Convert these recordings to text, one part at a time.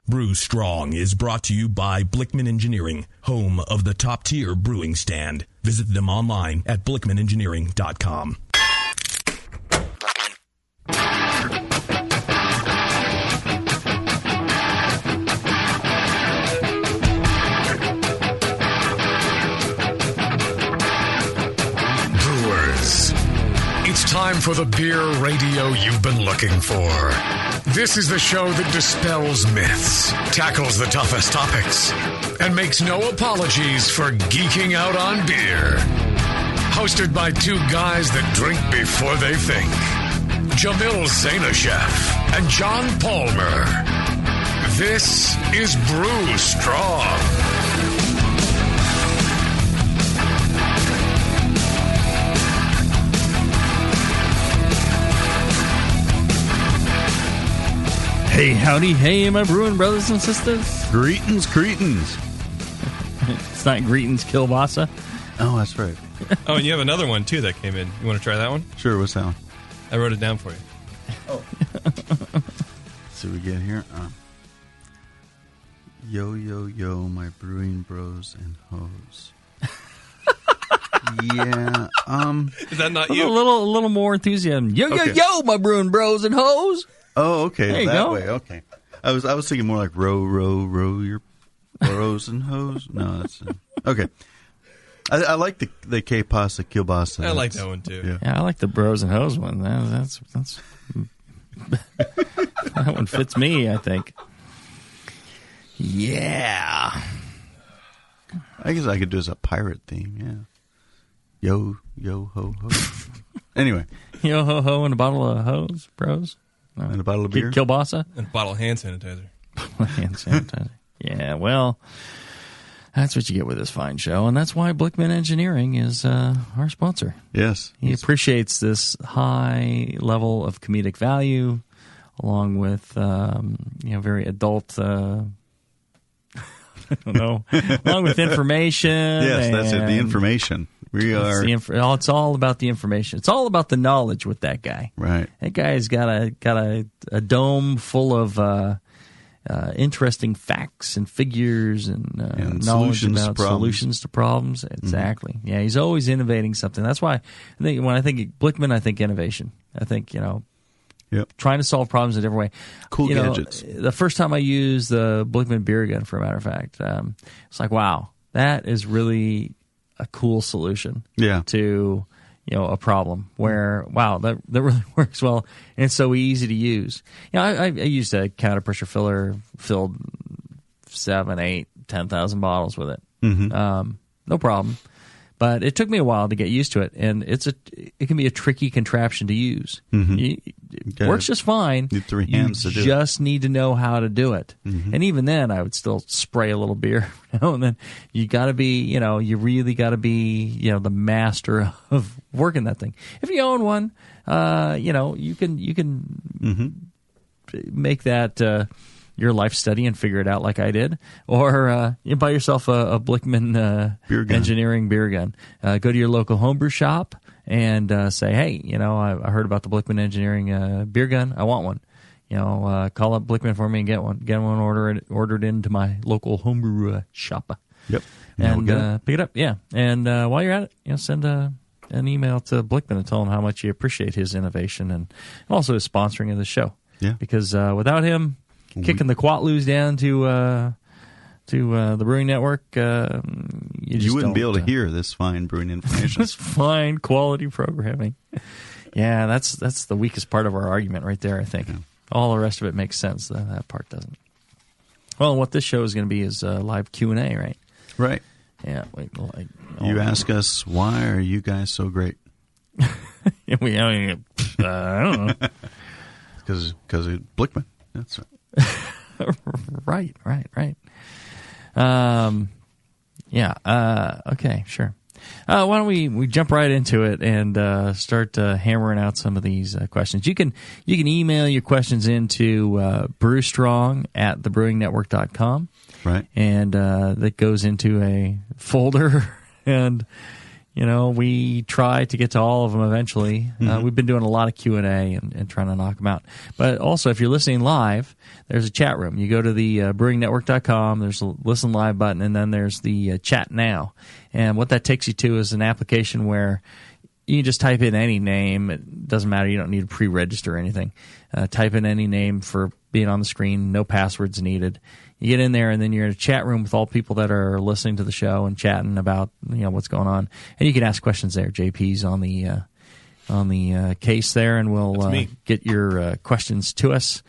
Brew Strong is brought to you by Blickman Engineering, home of the top-tier brewing stand. Visit them online at blickmanengineering.com. It's time for the beer radio you've been looking for. This is the show that dispels myths, tackles the toughest topics, and makes no apologies for geeking out on beer. Hosted by two guys that drink before they think. Jamil Zainasheff and John Palmer. This is Brew Strong. Hey, howdy, hey, my brewing brothers and sisters. Greetings. It's not greetings, kielbasa. Oh, that's right. Oh, and you have another one, too, that came in. You want to try that one? Sure, what's that one? I wrote it down for you. Oh. So we get here. Yo, my brewing bros and hoes. Yeah, Is that not you? A little more enthusiasm. Yo, my brewing bros and hoes. Oh, okay. There you that go. way. Okay. I was thinking more like row your bros and hoes. No, that's okay. I like the K-pasta kielbasa. I like that one too. Yeah, I like the bros and hoes one. That's that one fits me, I think. Yeah. I guess I could do as a pirate theme. Yeah. Yo ho ho. Anyway. Yo ho ho and a bottle of hose, bros. And a bottle of beer? Kielbasa? And a bottle of hand sanitizer. Hand sanitizer. Yeah, well, that's what you get with this fine show, and that's why Blickman Engineering is our sponsor. Yes. He appreciates this high level of comedic value, along with very adult. I don't know, along with information. Yes, that's it. The information. It's all about the information. It's all about the knowledge with that guy. Right. That guy's got a dome full of interesting facts and figures and knowledge about solutions to problems. Exactly. Mm-hmm. Yeah, he's always innovating something. That's why when I think Blickman, I think innovation. I think trying to solve problems in a different way. Cool gadgets. The first time I used the Blickman beer gun, for a matter of fact, it's like, wow, that is really a cool solution to a problem where, wow, that really works well, and it's so easy to use. I used a counter pressure filler, filled 7, 8, 10,000 bottles with it. Mm-hmm. No problem. But it took me a while to get used to it, and it can be a tricky contraption to use. Mm-hmm. It works just fine. You need 3 hands to do it. You just need to know how to do it. Mm-hmm. And even then, I would still spray a little beer now and then. You got to be, you really got to be, the master of working that thing. If you own one, you can make that your life study and figure it out like I did, or you buy yourself a Blickman Engineering beer gun. Go to your local homebrew shop and say, hey, I heard about the Blickman Engineering beer gun. I want one. Call up Blickman for me and get one. Get one ordered into my local homebrew shop. Yep. And pick it up. Yeah. And while you're at it, send an email to Blickman and tell him how much you appreciate his innovation and also his sponsoring of the show. Yeah. Because without him kicking the Quatloos down to the Brewing Network, you wouldn't be able to hear this fine brewing information. This fine quality programming. Yeah, that's the weakest part of our argument right there, I think. Yeah. All the rest of it makes sense. That part doesn't. Well, what this show is going to be is live Q&A, right? Right. Yeah. You ask us, why are you guys so great? I don't know. Because of Blickman. That's right. Right. Okay, sure. Why don't we jump right into it and start hammering out some of these questions. You can email your questions into brewstrong@thebrewingnetwork.com. Right. And that goes into a folder, and we try to get to all of them eventually. We've been doing a lot of Q&A and trying to knock them out. But also, if you're listening live, there's a chat room. You go to the brewingnetwork.com, there's a listen live button, and then there's the chat now. And what that takes you to is an application where you can just type in any name. It doesn't matter. You don't need to pre-register or anything. Type in any name for being on the screen. No passwords needed. You get in there, and then you're in a chat room with all people that are listening to the show and chatting about what's going on. And you can ask questions there. JP's on the case there, and we'll get your questions to us,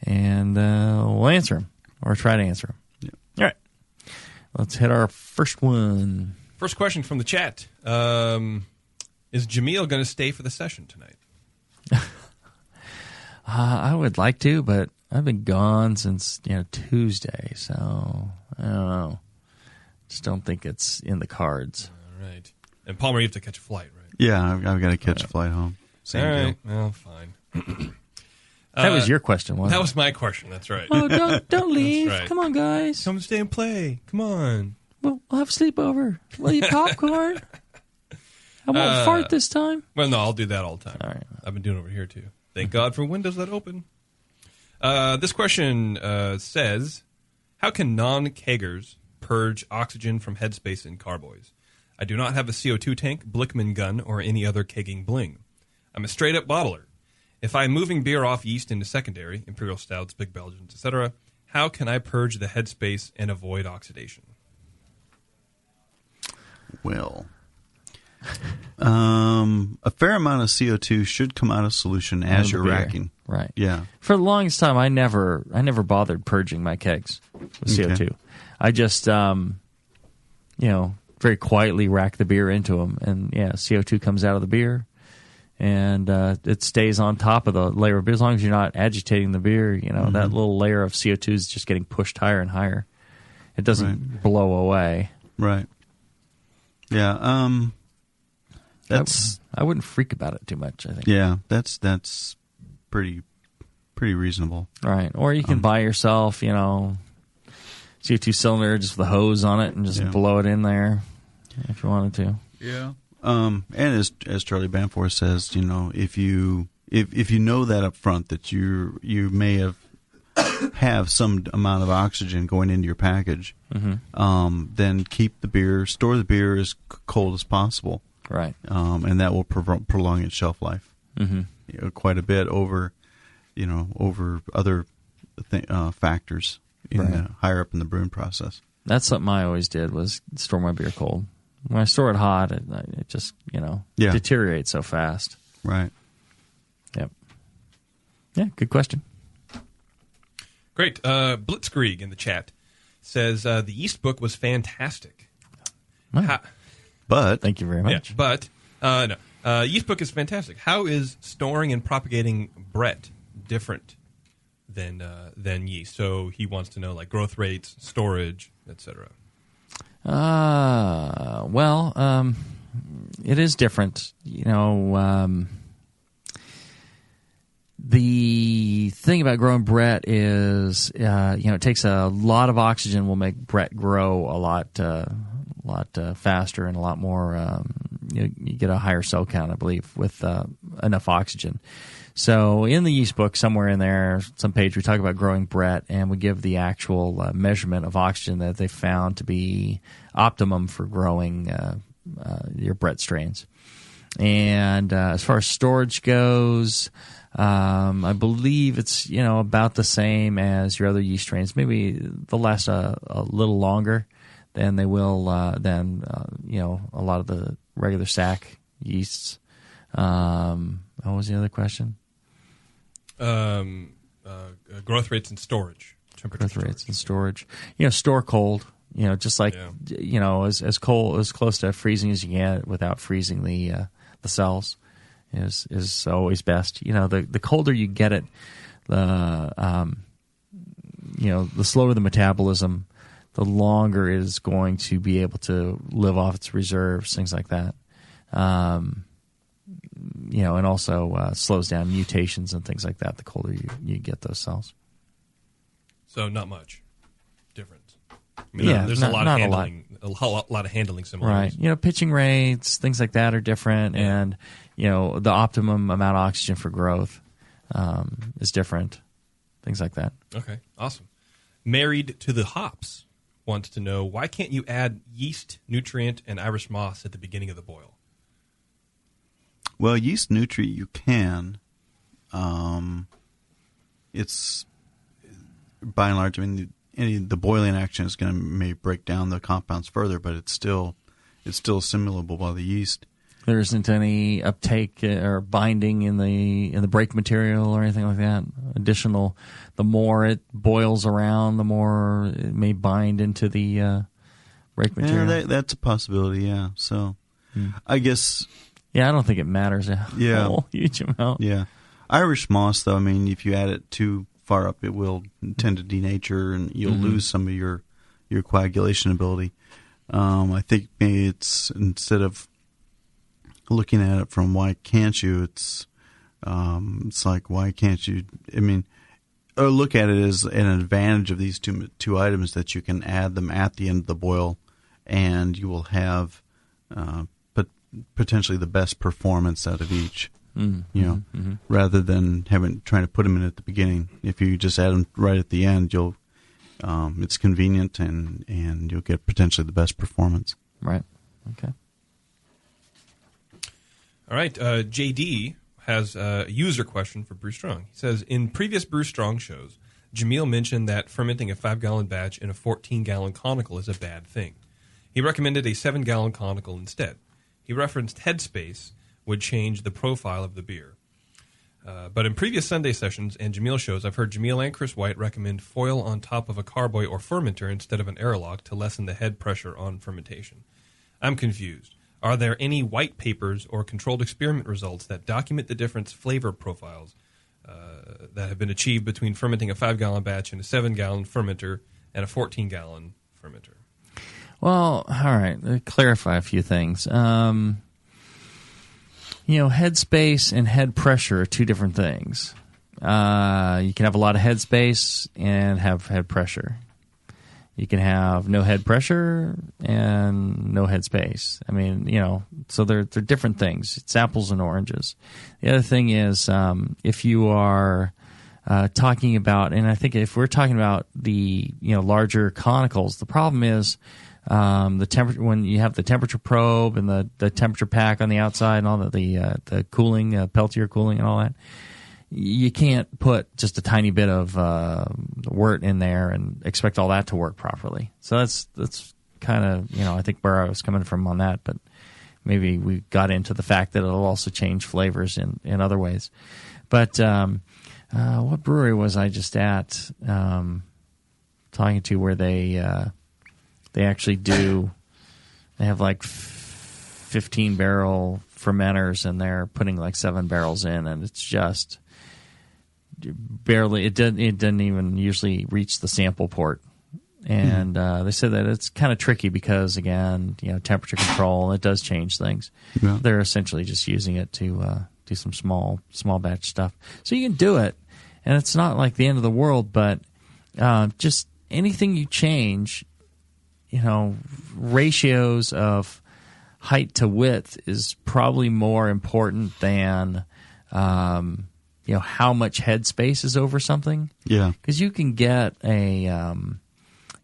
and we'll answer them or try to answer them. Yeah. All right, let's hit our first one. First question from the chat. Is Jameel going to stay for the session tonight? I would like to, but I've been gone since Tuesday, so I don't know. Just don't think it's in the cards. All right. And Palmer, you have to catch a flight, right? Yeah, I've got to catch a flight home. Same All right. deal. Well, fine. That was your question, wasn't it? That was my question. That's right. Oh, don't leave. That's right. Come on, guys. Come stay and play. Come on. We'll have a sleepover. Will you popcorn? I won't fart this time. Well, no, I'll do that all the time. All right. I've been doing it over here, too. Thank God for windows that open. This question says, how can non-keggers purge oxygen from headspace in carboys? I do not have a CO2 tank, Blickman gun, or any other kegging bling. I'm a straight-up bottler. If I'm moving beer off yeast into secondary, Imperial Stouts, Big Belgians, etc., how can I purge the headspace and avoid oxidation? Well, a fair amount of CO2 should come out of solution as you're racking. Right. Yeah. For the longest time, I never bothered purging my kegs with CO2. Okay. I just, very quietly rack the beer into them, and CO2 comes out of the beer, and it stays on top of the layer of beer. As long as you're not agitating the beer, that little layer of CO2 is just getting pushed higher and higher. It doesn't blow away. Right. Yeah. I wouldn't freak about it too much, I think. Yeah, that's pretty reasonable. Right. Or you can buy yourself, CO2 cylinder just with a hose on it and just blow it in there if you wanted to. Yeah. And as Charlie Bamforth says, if you know that up front that you may have some amount of oxygen going into your package, then store the beer as cold as possible. Right. And that will prolong its shelf life quite a bit over other factors higher up in the brewing process. That's something I always did, was store my beer cold. When I store it hot, it just deteriorates so fast. Right. Yep. Yeah. Good question. Great. Blitzkrieg in the chat says the yeast book was fantastic. Wow. But thank you very much. Yeah, but no. Yeast book is fantastic. How is storing and propagating Brett different than yeast? So he wants to know like growth rates, storage, etc. It is different. The thing about growing Brett is, it takes a lot of oxygen. Will make Brett grow a lot faster and a lot more. You get a higher cell count, I believe, with enough oxygen. So in the yeast book, somewhere in there, some page, we talk about growing Brett, and we give the actual measurement of oxygen that they found to be optimum for growing your Brett strains. And as far as storage goes, I believe it's about the same as your other yeast strains. Maybe they'll last a little longer than they will a lot of the regular sack yeasts. What was the other question? Growth rates and storage. Growth rates and storage. Store cold. Just like as cold, as close to freezing as you get without freezing the cells is always best. The colder you get it, the slower the metabolism, the longer it is going to be able to live off its reserves, things like that. And also slows down mutations and things like that the colder you get those cells. So not much difference. I mean, Yeah, there's not- a lot not of a lot. handling, a lot of handling Right. similarities. Pitching rates, things like that are different, Yeah. and the optimum amount of oxygen for growth is different. Things like that. Okay, awesome. Married to the Hops wants to know, why can't you add yeast, nutrient, and Irish moss at the beginning of the boil? Well, yeast nutrient you can. It's by and large. I mean, the boiling action is going to maybe break down the compounds further, but it's still assimilable by the yeast. There isn't any uptake or binding in the break material or anything like that. Additional, the more it boils around, the more it may bind into the break material. Yeah, that's a possibility. Yeah. So, I guess. Yeah, I don't think it matters a whole huge amount. Yeah. Irish moss, though, I mean, if you add it too far up, it will tend to denature, and you'll lose some of your coagulation ability. I think maybe it's, instead of looking at it from why can't you, it's like, why can't you? I mean, or look at it as an advantage of these two items, that you can add them at the end of the boil, and you will have potentially the best performance out of each. Rather than trying to put them in at the beginning. If you just add them right at the end, you'll it's convenient, and you'll get potentially the best performance. Right. Okay. All right, JD has a user question for Brew Strong. He says, in previous Brew Strong shows, Jameel mentioned that fermenting a 5-gallon batch in a 14-gallon conical is a bad thing. He recommended a 7-gallon conical instead. He referenced headspace would change the profile of the beer. But in previous Sunday sessions and Jameel shows, I've heard Jameel and Chris White recommend foil on top of a carboy or fermenter instead of an airlock to lessen the head pressure on fermentation. I'm confused. Are there any white papers or controlled experiment results that document the different flavor profiles that have been achieved between fermenting a 5-gallon batch in a 7-gallon fermenter and a 14-gallon fermenter? Well, all right. Clarify a few things. Headspace and head pressure are two different things. You can have a lot of headspace and have head pressure. You can have no head pressure and no headspace. I mean, so they're different things. It's apples and oranges. The other thing is, if you are talking about, and I think if we're talking about the larger conicals, the problem is the temperature, when you have the temperature probe and the temperature pack on the outside and all the cooling, Peltier cooling and all that. You can't put just a tiny bit of wort in there and expect all that to work properly. So that's kind of, I think where I was coming from on that, but maybe we got into the fact that it'll also change flavors in other ways. But what brewery was I just at talking to where they actually do, they have like 15 barrel fermenters and they're putting like 7 barrels in, and it's just barely, it doesn't even usually reach the sample port. And they said that it's kind of tricky because, again, temperature control, it does change things. Yeah. They're essentially just using it to do some small batch stuff. So you can do it, and it's not like the end of the world, but just anything you change, ratios of height to width is probably more important than how much headspace is over something. Yeah. Because you can get a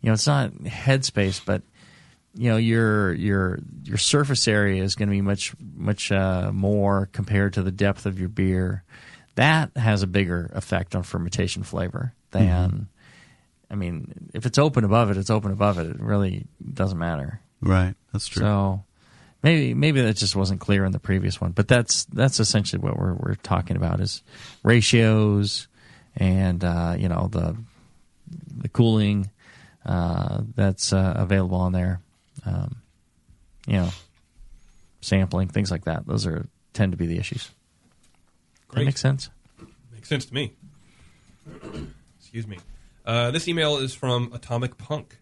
it's not headspace, but your surface area is going to be much more compared to the depth of your beer. That has a bigger effect on fermentation flavor than, I mean, if it's open above it, it's open above it. It really doesn't matter. Right. That's true. So maybe that just wasn't clear in the previous one, but that's essentially what we're talking about is ratios and the cooling that's available on there. Sampling, things like that. Those tend to be the issues. Great. That makes sense? Makes sense to me. Excuse me. This email is from Atomic Punk.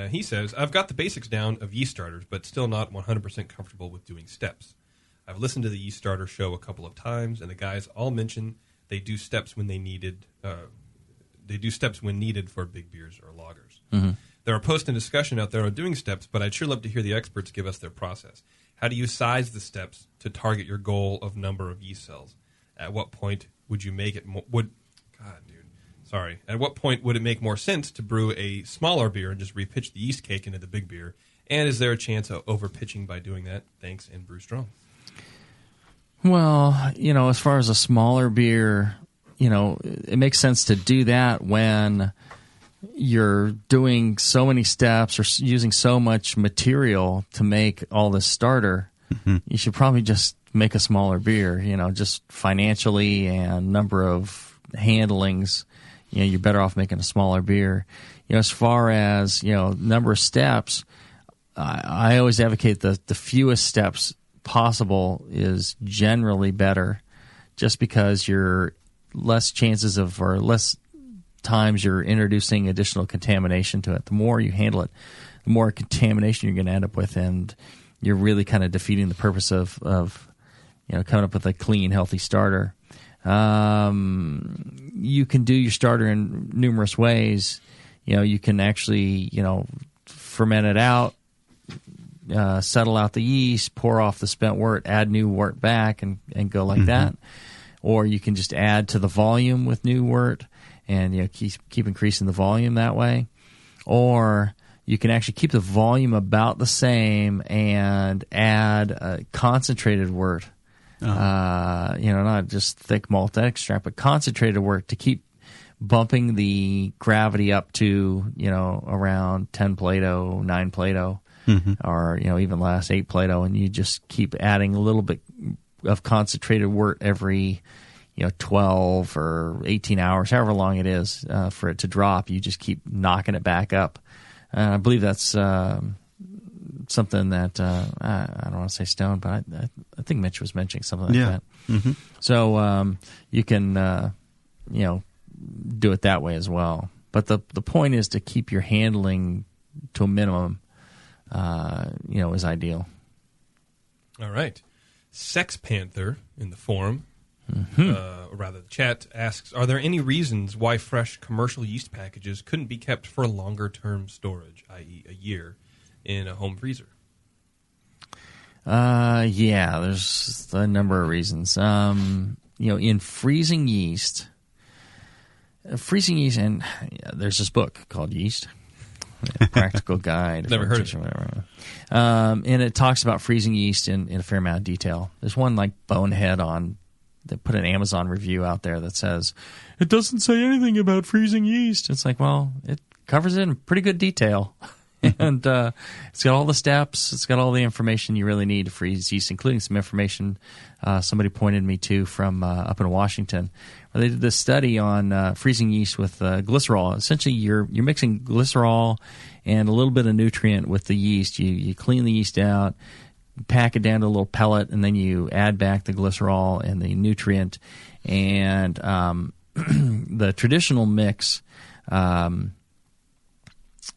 He says, I've got the basics down of yeast starters, but still not 100% comfortable with doing steps. I've listened to the yeast starter show a couple of times, and the guys all mention they do steps when they needed. They do steps when needed for big beers or lagers. There are posts and discussion out there on doing steps, but I'd sure love to hear the experts give us their process. How do you size the steps to target your goal of number of yeast cells? At what point would you make it At what point would it make more sense to brew a smaller beer and just repitch the yeast cake into the big beer? And is there a chance of overpitching by doing that? Thanks, and brew strong. Well, as far as a smaller beer, it makes sense to do that when you're doing so many steps or using so much material to make all this starter. Mm-hmm. You should probably just make a smaller beer, just financially and number of handlings. You're better off making a smaller beer. As far as, number of steps, I always advocate the fewest steps possible is generally better, just because you're less chances of, or less times you're introducing additional contamination to it. The more you handle it, the more contamination you're going to end up with, and you're really kind of defeating the purpose of coming up with a clean, healthy starter. You can do your starter in numerous ways. You can actually, ferment it out, settle out the yeast, pour off the spent wort, add new wort back, and go like that. Or you can just add to the volume with new wort and keep increasing the volume that way. Or you can actually keep the volume about the same and add concentrated wort. Not just thick malt extract, but concentrated wort to keep bumping the gravity up to, around 10 Plato, 9 Plato, or, even less, 8 Plato, and you just keep adding a little bit of concentrated wort every, 12 or 18 hours, however long it is for it to drop. You just keep knocking it back up. I believe that's something that I don't want to say Stone, but I think Mitch was mentioning something like that. Mm-hmm. So you can do it that way as well. But the point is to keep your handling to a minimum. Is ideal. All right, Sex Panther in the forum, or rather the chat, asks: are there any reasons why fresh commercial yeast packages couldn't be kept for longer term storage, i.e., a year, in a home freezer? There's a number of reasons. In freezing yeast, and there's this book called Yeast, Practical Guide. Never heard of it. Whatever. And it talks about freezing yeast in a fair amount of detail. There's one like bonehead they put an Amazon review out there that says, it doesn't say anything about freezing yeast. It's like, well, it covers it in pretty good detail. And it's got all the steps. It's got all the information you really need to freeze yeast, including some information somebody pointed me to from up in Washington, where they did this study on freezing yeast with glycerol. Essentially, you're mixing glycerol and a little bit of nutrient with the yeast. You clean the yeast out, pack it down to a little pellet, and then you add back the glycerol and the nutrient. And the traditional mix,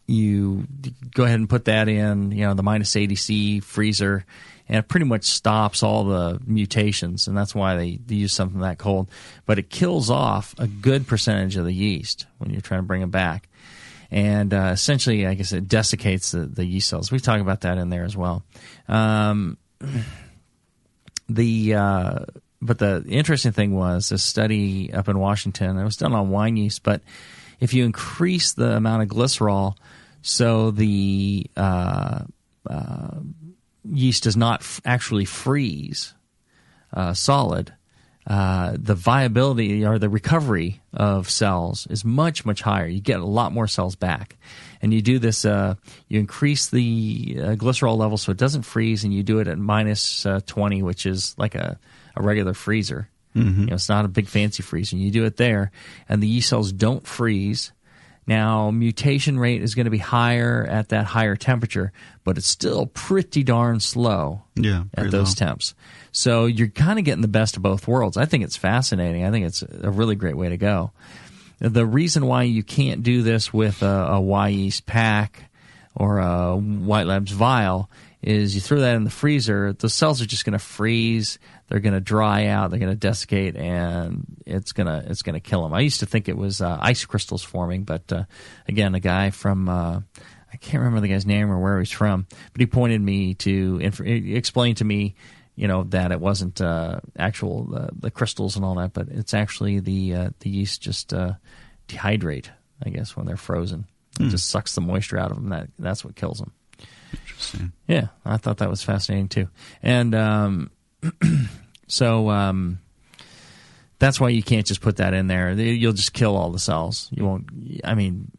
you go ahead and put that in, the minus 80C freezer, and it pretty much stops all the mutations, and that's why they use something that cold. But it kills off a good percentage of the yeast when you're trying to bring them back. And essentially, I guess it desiccates the yeast cells. We talk about that in there as well. But the interesting thing was this study up in Washington. It was done on wine yeast, but if you increase the amount of glycerol, so the yeast does not actually freeze solid, the viability or the recovery of cells is much, much higher. You get a lot more cells back. And you do this, you increase the glycerol level so it doesn't freeze, and you do it at minus 20, which is like a regular freezer. Mm-hmm. It's not a big fancy freezer. You do it there, and the yeast cells don't freeze. Now, mutation rate is going to be higher at that higher temperature, but it's still pretty darn slow at those temps. So you're kind of getting the best of both worlds. I think it's fascinating. I think it's a really great way to go. The reason why you can't do this with a Y yeast pack or a White Labs vial is you throw that in the freezer, the cells are just going to freeze. They're going to dry out. They're going to desiccate, and it's going to kill them. I used to think it was ice crystals forming, but again, a guy from can't remember the guy's name or where he's from, but he pointed me to, he explained to me, that it wasn't the crystals and all that, but it's actually the yeast just dehydrate, I guess, when they're frozen. It just sucks the moisture out of them. That's what kills them. Interesting. Yeah, I thought that was fascinating too. And so that's why you can't just put that in there. You'll just kill all the cells. You won't. I mean,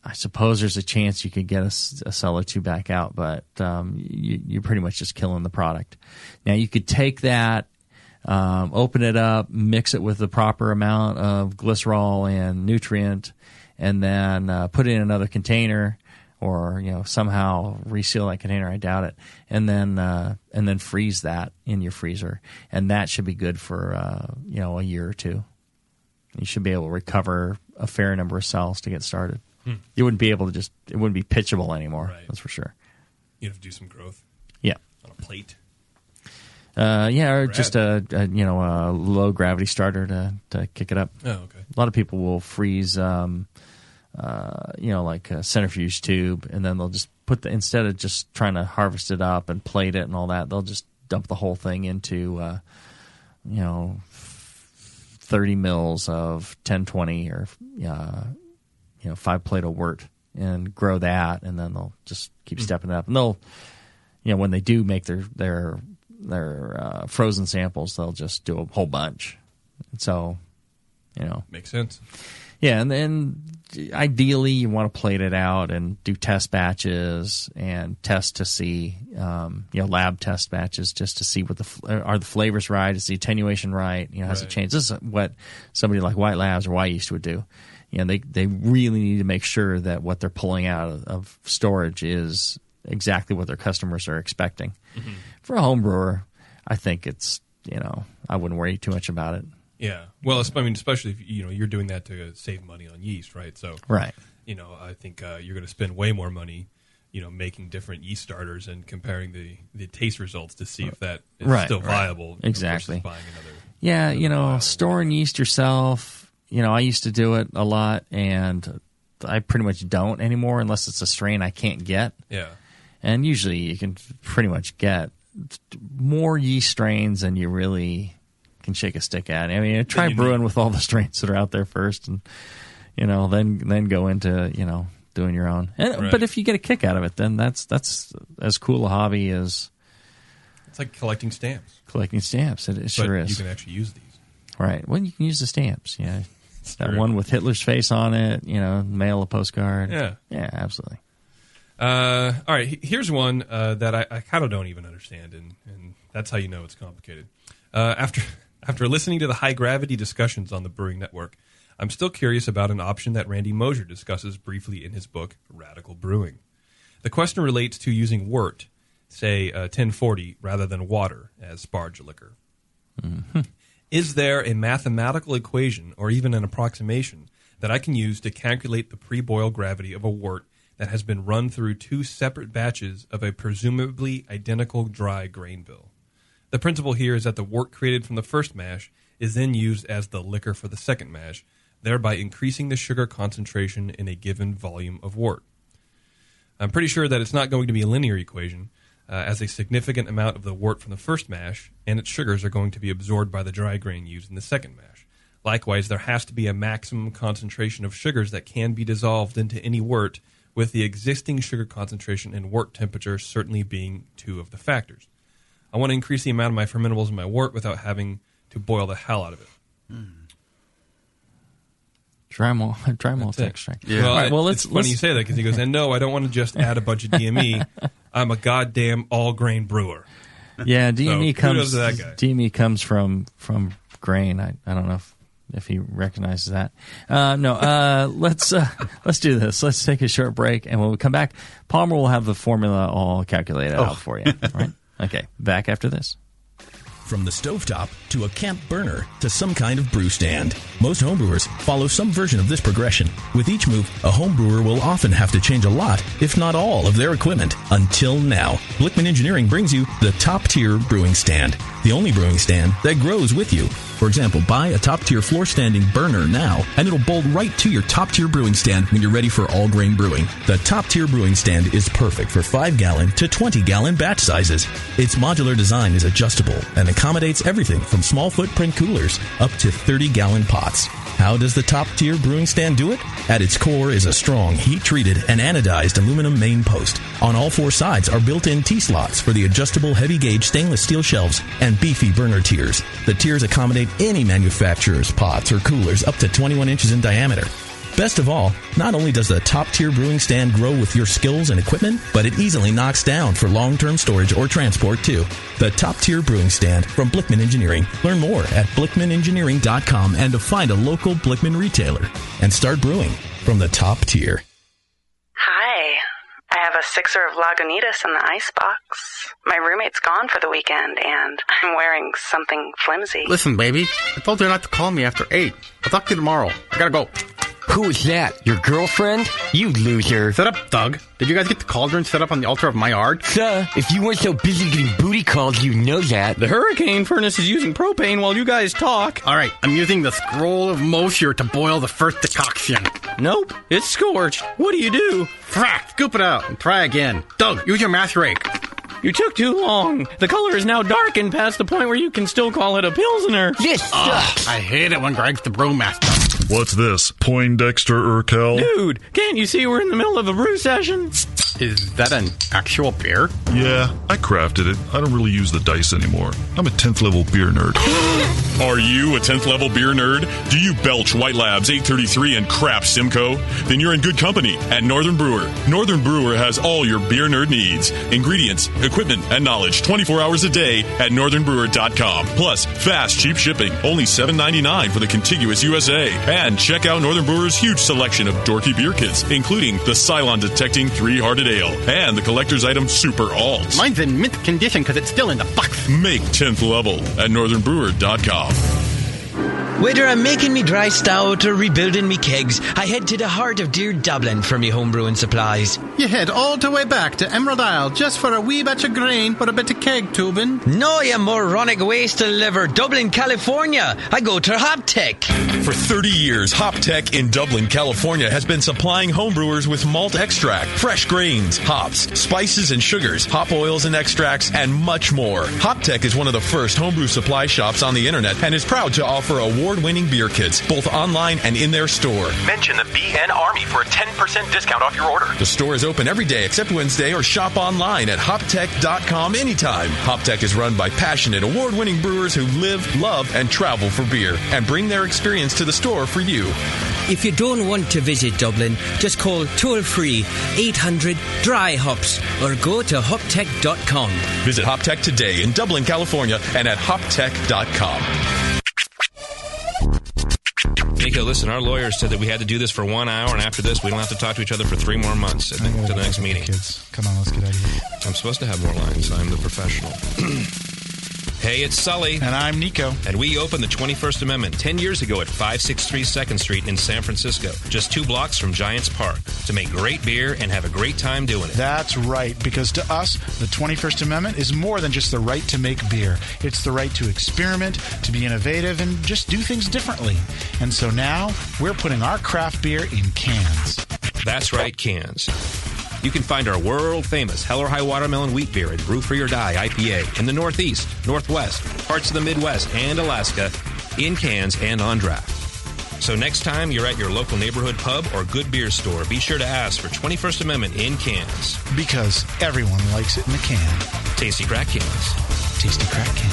I suppose there's a chance you could get a cell or two back out, but you're pretty much just killing the product. Now, you could take that, open it up, mix it with the proper amount of glycerol and nutrient, and then put it in another container, or somehow reseal that container. I doubt it, and then freeze that in your freezer, and that should be good for a year or two. You should be able to recover a fair number of cells to get started. You wouldn't be able to it wouldn't be pitchable anymore. Right. That's for sure. You'd have to do some growth. Yeah. On a plate. Or just a low gravity starter to kick it up. Oh, okay. A lot of people will freeze, like a centrifuge tube, and then they'll just instead of just trying to harvest it up and plate it and all that, they'll just dump the whole thing into, 30 mils of 1020 or 5 Plato wort and grow that, and then they'll just keep stepping it up. And they'll, when they do make their frozen samples, they'll just do a whole bunch. And so, makes sense. Yeah, and then ideally you want to plate it out and do test batches and test to see, lab test batches just to see what are the flavors right, is the attenuation right, has it changed? This is what somebody like White Labs or White Yeast would do. They really need to make sure that what they're pulling out of storage is exactly what their customers are expecting. Mm-hmm. For a home brewer, I think it's, I wouldn't worry too much about it. Yeah. Well, especially if, you're doing that to save money on yeast, right? So, right. I think you're going to spend way more money, making different yeast starters and comparing the taste results to see if that is still viable. Exactly. Versus buying another. Storing yeast yourself. I used to do it a lot, and I pretty much don't anymore unless it's a strain I can't get. Yeah. And usually you can pretty much get more yeast strains than you really can shake a stick at. I mean, try brewing with all the strains that are out there first, and then go into doing your own. But if you get a kick out of it, then that's as cool a hobby as it's like collecting stamps. It sure is. You can actually use these. Right. Well, you can use the stamps. Yeah. That one with Hitler's face on it, mail a postcard. Yeah. Yeah, absolutely. All right, here's one that I kind of don't even understand, and that's how you know it's complicated. After listening to the high-gravity discussions on the Brewing Network, I'm still curious about an option that Randy Mosier discusses briefly in his book, Radical Brewing. The question relates to using wort, say 1040, rather than water as sparge liquor. Mm-hmm. Is there a mathematical equation or even an approximation that I can use to calculate the pre-boil gravity of a wort that has been run through 2 separate batches of a presumably identical dry grain bill? The principle here is that the wort created from the first mash is then used as the liquor for the second mash, thereby increasing the sugar concentration in a given volume of wort. I'm pretty sure that it's not going to be a linear equation, as a significant amount of the wort from the first mash and its sugars are going to be absorbed by the dry grain used in the second mash. Likewise, there has to be a maximum concentration of sugars that can be dissolved into any wort, with the existing sugar concentration and wort temperature certainly being 2 of the factors. I want to increase the amount of my fermentables in my wort without having to boil the hell out of it. Dry malt extract. Yeah. Well, it's funny you say that, because he goes, and no, I don't want to just add a bunch of DME. I'm a goddamn all-grain brewer. Yeah, DME kudos to that guy. DME comes from grain. I don't know if he recognizes that. Let's do this. Let's take a short break, and when we come back, Palmer will have the formula all calculated out for you. Right? Okay, back after this. From the stovetop to to a camp burner to some kind of brew stand. Most homebrewers follow some version of this progression. With each move, a homebrewer will often have to change a lot, if not all, of their equipment. Until now, Blickman Engineering brings you the top-tier brewing stand. The only brewing stand that grows with you. For example, buy a top-tier floor-standing burner now, and it'll bolt right to your top-tier brewing stand when you're ready for all-grain brewing. The top-tier brewing stand is perfect for 5-gallon to 20-gallon batch sizes. Its modular design is adjustable and accommodates everything from small footprint coolers up to 30-gallon pots. How does the top-tier brewing stand do it? At its core is a strong, heat-treated, and anodized aluminum main post. On all 4 sides are built-in T-slots for the adjustable heavy-gauge stainless steel shelves and beefy burner tiers. The tiers accommodate any manufacturer's pots or coolers up to 21 inches in diameter. Best of all, not only does the top-tier brewing stand grow with your skills and equipment, but it easily knocks down for long-term storage or transport, too. The top-tier brewing stand from Blickman Engineering. Learn more at blickmanengineering.com and to find a local Blickman retailer. And start brewing from the top tier. Hi. I have a 6er of Lagunitas in the icebox. My roommate's gone for the weekend, and I'm wearing something flimsy. Listen, baby, I told you not to call me after 8. I'll talk to you tomorrow. I gotta go. Who is that? Your girlfriend? You loser. Shut up, Doug. Did you guys get the cauldron set up on the altar of my art? If you weren't so busy getting booty calls, you'd know that. The hurricane furnace is using propane while you guys talk. All right, I'm using the scroll of Mosher to boil the first decoction. Nope, it's scorched. What do you do? Frack, scoop it out and try again. Doug, use your math rake. You took too long. The color is now darkened past the point where you can still call it a Pilsner. This sucks. I hate it when Greg's the brewmaster. What's this? Poindexter Urkel? Dude, can't you see we're in the middle of a brew session? Is that an actual beer? Yeah, I crafted it. I don't really use the dice anymore. I'm a 10th level beer nerd. Are you a 10th level beer nerd? Do you belch White Labs 833 and crap Simcoe? Then you're in good company at Northern Brewer. Northern Brewer has all your beer nerd needs. Ingredients, equipment, and knowledge 24 hours a day at northernbrewer.com. Plus, fast, cheap shipping. Only $7.99 for the contiguous USA. And check out Northern Brewer's huge selection of dorky beer kits, including the Cylon Detecting 3-Hearted Ale and the collector's item Super Alt. Mine's in mint condition because it's still in the box. Make 10th level at northernbrewer.com. Whether I'm making me dry stout or rebuilding me kegs, I head to the heart of dear Dublin for me homebrewing supplies. You head all the way back to Emerald Isle just for a wee batch of grain or a bit of keg tubing? No, you moronic waste of liver. Dublin, California. I go to Hoptech. For 30 years, Hoptech in Dublin, California has been supplying homebrewers with malt extract, fresh grains, hops, spices and sugars, hop oils and extracts, and much more. Hoptech is one of the first homebrew supply shops on the internet and is proud to offer award-winning beer kits, both online and in their store. Mention the BN Army for a 10% discount off your order. The store is open every day except Wednesday, or shop online at hoptech.com anytime. Hoptech is run by passionate, award-winning brewers who live, love, and travel for beer and bring their experience to the store for you. If you don't want to visit Dublin, just call toll-free 800-DRY-HOPS or go to hoptech.com. Visit Hoptech today in Dublin, California and at hoptech.com. Nico, listen, our lawyers said that we had to do this for 1 hour, and after this, we don't have to talk to each other for 3 more months to the next meeting. Kids, come on, let's get out of here. I'm supposed to have more lines. I'm the professional. Hey, it's Sully. And I'm Nico. And we opened the 21st Amendment 10 years ago at 563 2nd Street in San Francisco, just 2 blocks from Giants Park, to make great beer and have a great time doing it. That's right, because to us, the 21st Amendment is more than just the right to make beer. It's the right to experiment, to be innovative, and just do things differently. And so now, we're putting our craft beer in cans. That's right, cans. You can find our world-famous Hell or High Watermelon Wheat Beer at Brew for Your Die IPA in the Northeast, Northwest, parts of the Midwest, and Alaska, in cans and on draft. So next time you're at your local neighborhood pub or good beer store, be sure to ask for 21st Amendment in cans. Because everyone likes it in a can. Tasty crack cans. Tasty crack can.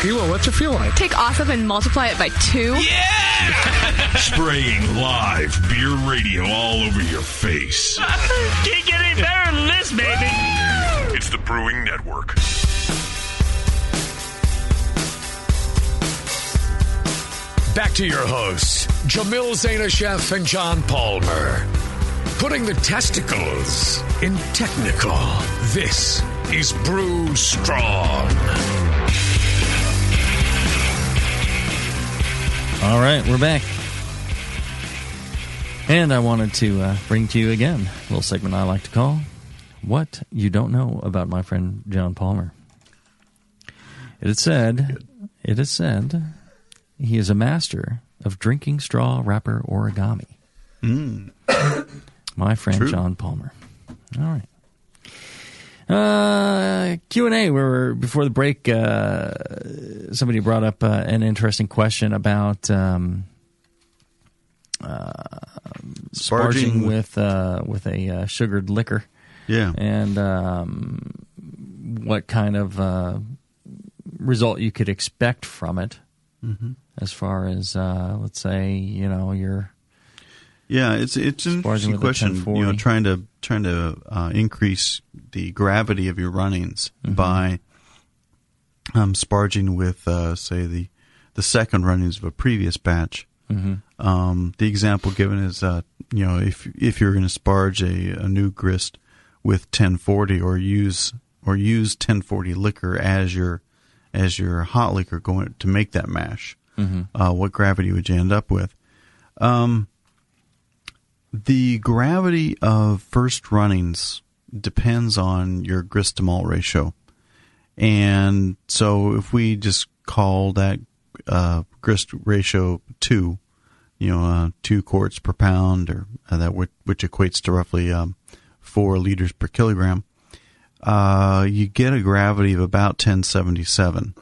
Hilo, what's it feel like? Take awesome and multiply it by 2. Yeah! Spraying live beer radio all over your face. Can't get any better than this, baby. It's the Brewing Network. Back to your hosts, Jamil Zainasheff and John Palmer. Putting the testicles in technical. This is Brew Strong. All right, we're back. And I wanted to bring to you again a little segment I like to call What You Don't Know About My Friend John Palmer. It is said he is a master of drinking straw wrapper origami. My friend True. John Palmer. All right. Q&A, where before the break, somebody brought up an interesting question about sparging with a sugared liquor. Yeah. And what kind of result you could expect from it, as far as, let's say, you're... Yeah, it's an interesting question. Trying to increase the gravity of your runnings by sparging with, say, the second runnings of a previous batch. The example given is, if you're going to sparge a new grist with 1040 or use 1040 liquor as your hot liquor going to make that mash, what gravity would you end up with? The gravity of first runnings depends on your grist to malt ratio. And so if we just call that grist ratio 2, 2 quarts per pound, or that which equates to roughly 4 liters per kilogram, you get a gravity of about 1077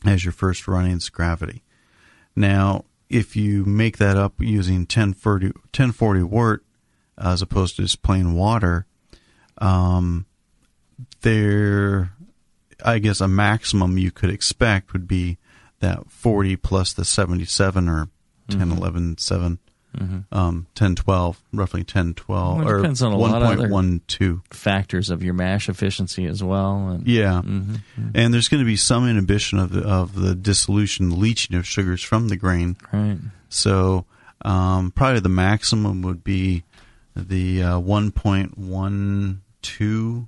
as your first runnings gravity. Now, if you make that up using 1040 wort as opposed to just plain water, there, I guess a maximum you could expect would be that 40 plus the 77, or 10, 11, 7, 10, 12, roughly 10, 12, Well, it depends on a lot of other 1.12 factors of your mash efficiency as well. And, yeah. And there's going to be some inhibition of the dissolution, the leaching of sugars from the grain. Right. So probably the maximum would be the 1.12.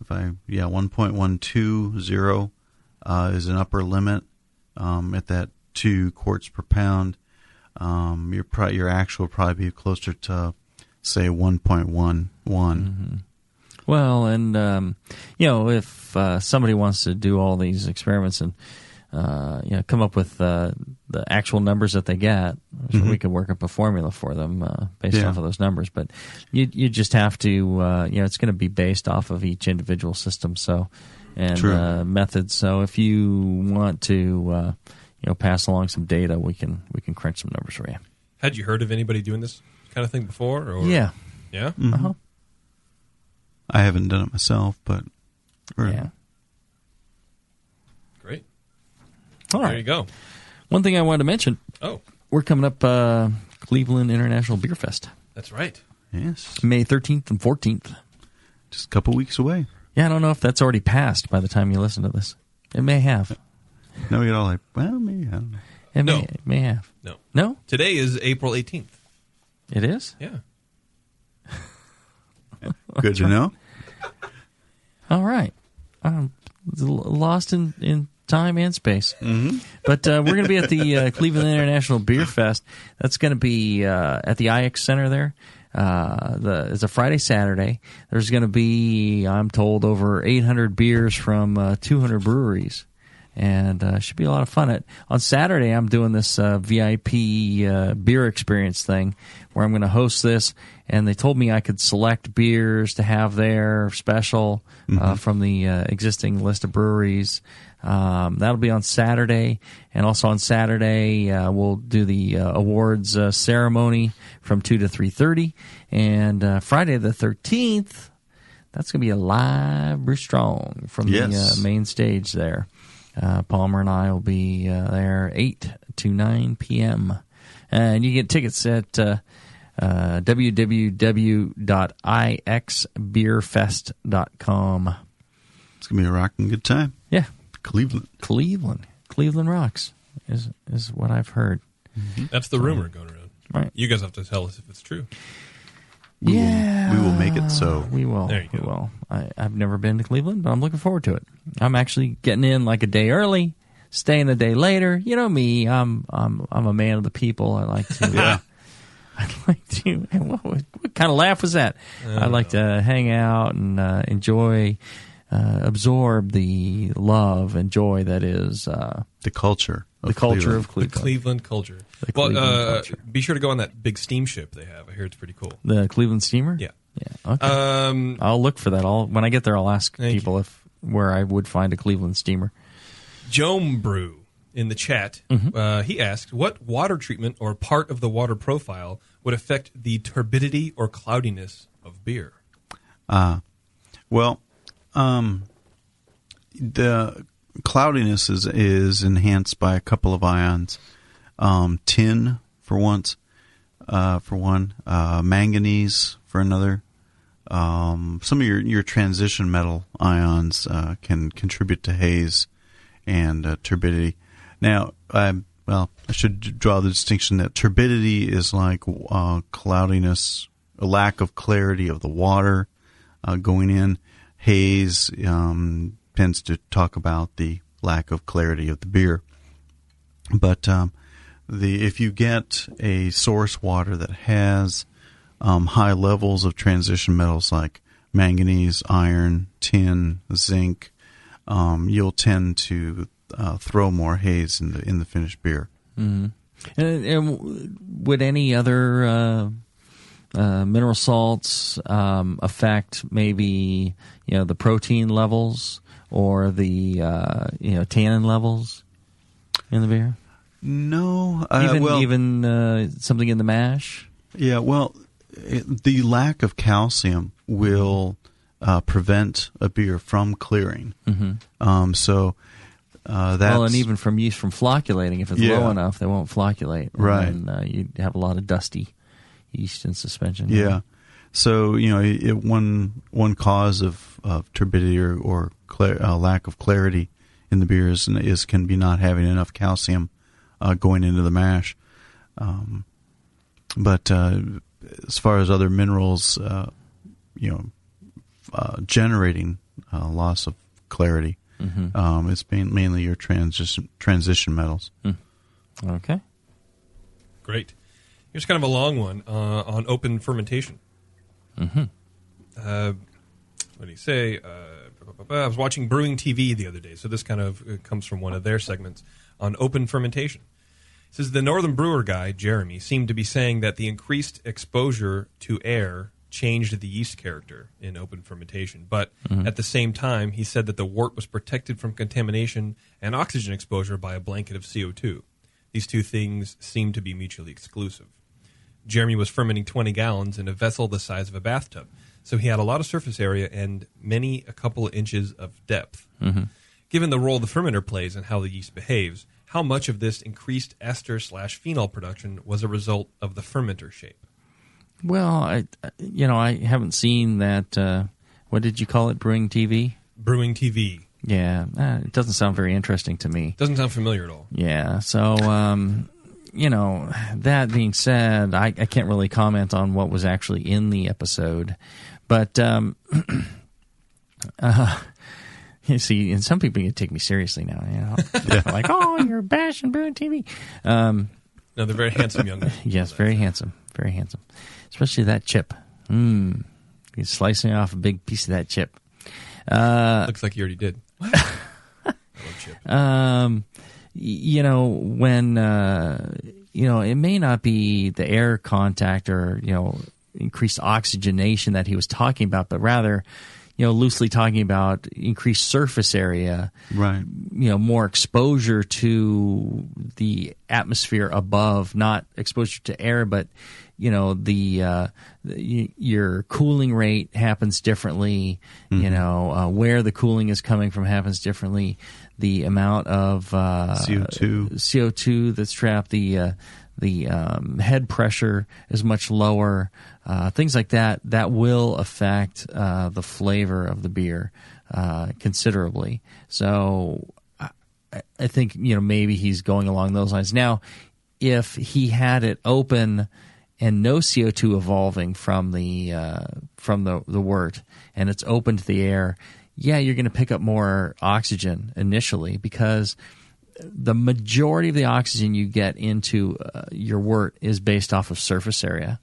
1.120 is an upper limit at that 2 quarts per pound. Your actual will probably be closer to, say, 1.11. Well, and if somebody wants to do all these experiments and come up with the actual numbers that they get, we could work up a formula for them based off of those numbers. But you just have to, it's going to be based off of each individual system. And methods. So if you want to, pass along some data, we can crunch some numbers for you. Had you heard of anybody doing this kind of thing before? Or? Yeah. Yeah? I haven't done it myself, but... Yeah. Great. All right. There you go. One thing I wanted to mention. Oh. We're coming up Cleveland International Beer Fest. That's right. Yes. May 13th and 14th. Just a couple weeks away. Yeah, I don't know if that's already passed by the time you listen to this. It may have. No, we get all like, well, maybe, I don't know. It may have. No. No? Today is April 18th. It is? Yeah. Good to know. All right. I'm lost in time and space. But we're going to be at the Cleveland International Beer Fest. That's going to be at the IX Center there. It's a Friday, Saturday. There's going to be, I'm told, over 800 beers from 200 breweries. And it should be a lot of fun. On Saturday, I'm doing this VIP beer experience thing where I'm going to host this. And they told me I could select beers to have there special from the existing list of breweries. That'll be on Saturday. And also on Saturday, we'll do the awards ceremony from 2 to 3:30. And Friday the 13th, that's going to be a live Brew Strong from the main stage there. Palmer and I will be there 8 to 9 p.m. And you get tickets at www.ixbeerfest.com. It's going to be a rocking good time. Yeah. Cleveland rocks is what I've heard. That's the rumor going around. Right. You guys have to tell us if it's true. we will make it so. We will. There you we go. will. I've never been to Cleveland, but I'm looking forward to it. I'm actually getting in like a day early, staying a day later. You know me. I'm a man of the people. I like to. Yeah. I'd like to. What kind of laugh was that? I like to hang out and enjoy, absorb the love and joy that is the culture. The culture of The Cleveland. Cleveland culture. The Well, Cleveland culture. be sure to go on that big steamship they have. I hear it's pretty cool. The Cleveland steamer. Yeah. Yeah. Okay. I'll look for that. When I get there, I'll ask people where I would find a Cleveland steamer. Joam Brew in the chat, he asked, what water treatment or part of the water profile would affect the turbidity or cloudiness of beer? Well, the cloudiness is enhanced by a couple of ions. Tin for one, manganese for another. Some of your transition metal ions can contribute to haze and turbidity. Now, I should draw the distinction that turbidity is like cloudiness, a lack of clarity of the water going in. Haze tends to talk about the lack of clarity of the beer. But if you get a source water that has high levels of transition metals like manganese, iron, tin, zinc, you'll tend to throw more haze in the finished beer. Mm-hmm. And would any other mineral salts affect maybe the protein levels or the tannin levels in the beer? No, even something in the mash. Yeah, well, the lack of calcium will prevent a beer from clearing. Mm-hmm. That's and even from yeast from flocculating, if it's low enough, they won't flocculate. Right, and you have a lot of dusty yeast in suspension. Yeah. So one cause of turbidity or lack of clarity in the beer is can be not having enough calcium going into the mash. But as far as other minerals, generating loss of clarity, it's mainly your transition metals. Okay. Great. Here's kind of a long one on open fermentation. What do you say? I was watching Brewing TV the other day, so this kind of comes from one of their segments on open fermentation. It says the Northern Brewer guy, Jeremy, seemed to be saying that the increased exposure to air changed the yeast character in open fermentation. But at the same time, he said that the wort was protected from contamination and oxygen exposure by a blanket of CO2. These two things seem to be mutually exclusive. Jeremy was fermenting 20 gallons in a vessel the size of a bathtub, so he had a lot of surface area and a couple of inches of depth. Given the role the fermenter plays and how the yeast behaves, how much of this increased ester/phenol production was a result of the fermenter shape? Well, I haven't seen that. What did you call it? Brewing TV? Brewing TV. Yeah, it doesn't sound very interesting to me. Doesn't sound familiar at all. Yeah, so that being said, I can't really comment on what was actually in the episode, but you see, and some people take me seriously now. Like, oh, you're bashing Brewing TV. No, they're very handsome young men. Yes, very handsome, especially that chip. You're slicing off a big piece of that chip. Looks like you already did. I love chip. When it may not be the air contact or increased oxygenation that he was talking about, but rather loosely talking about increased surface area, right? More exposure to the atmosphere above, not exposure to air, but your cooling rate happens differently. Where the cooling is coming from happens differently. The amount of CO2 that's trapped, the head pressure is much lower. Things like that will affect the flavor of the beer considerably. So I think maybe he's going along those lines. Now, if he had it open and no CO2 evolving from the wort, and it's open to the air, you're going to pick up more oxygen initially, because the majority of the oxygen you get into your wort is based off of surface area.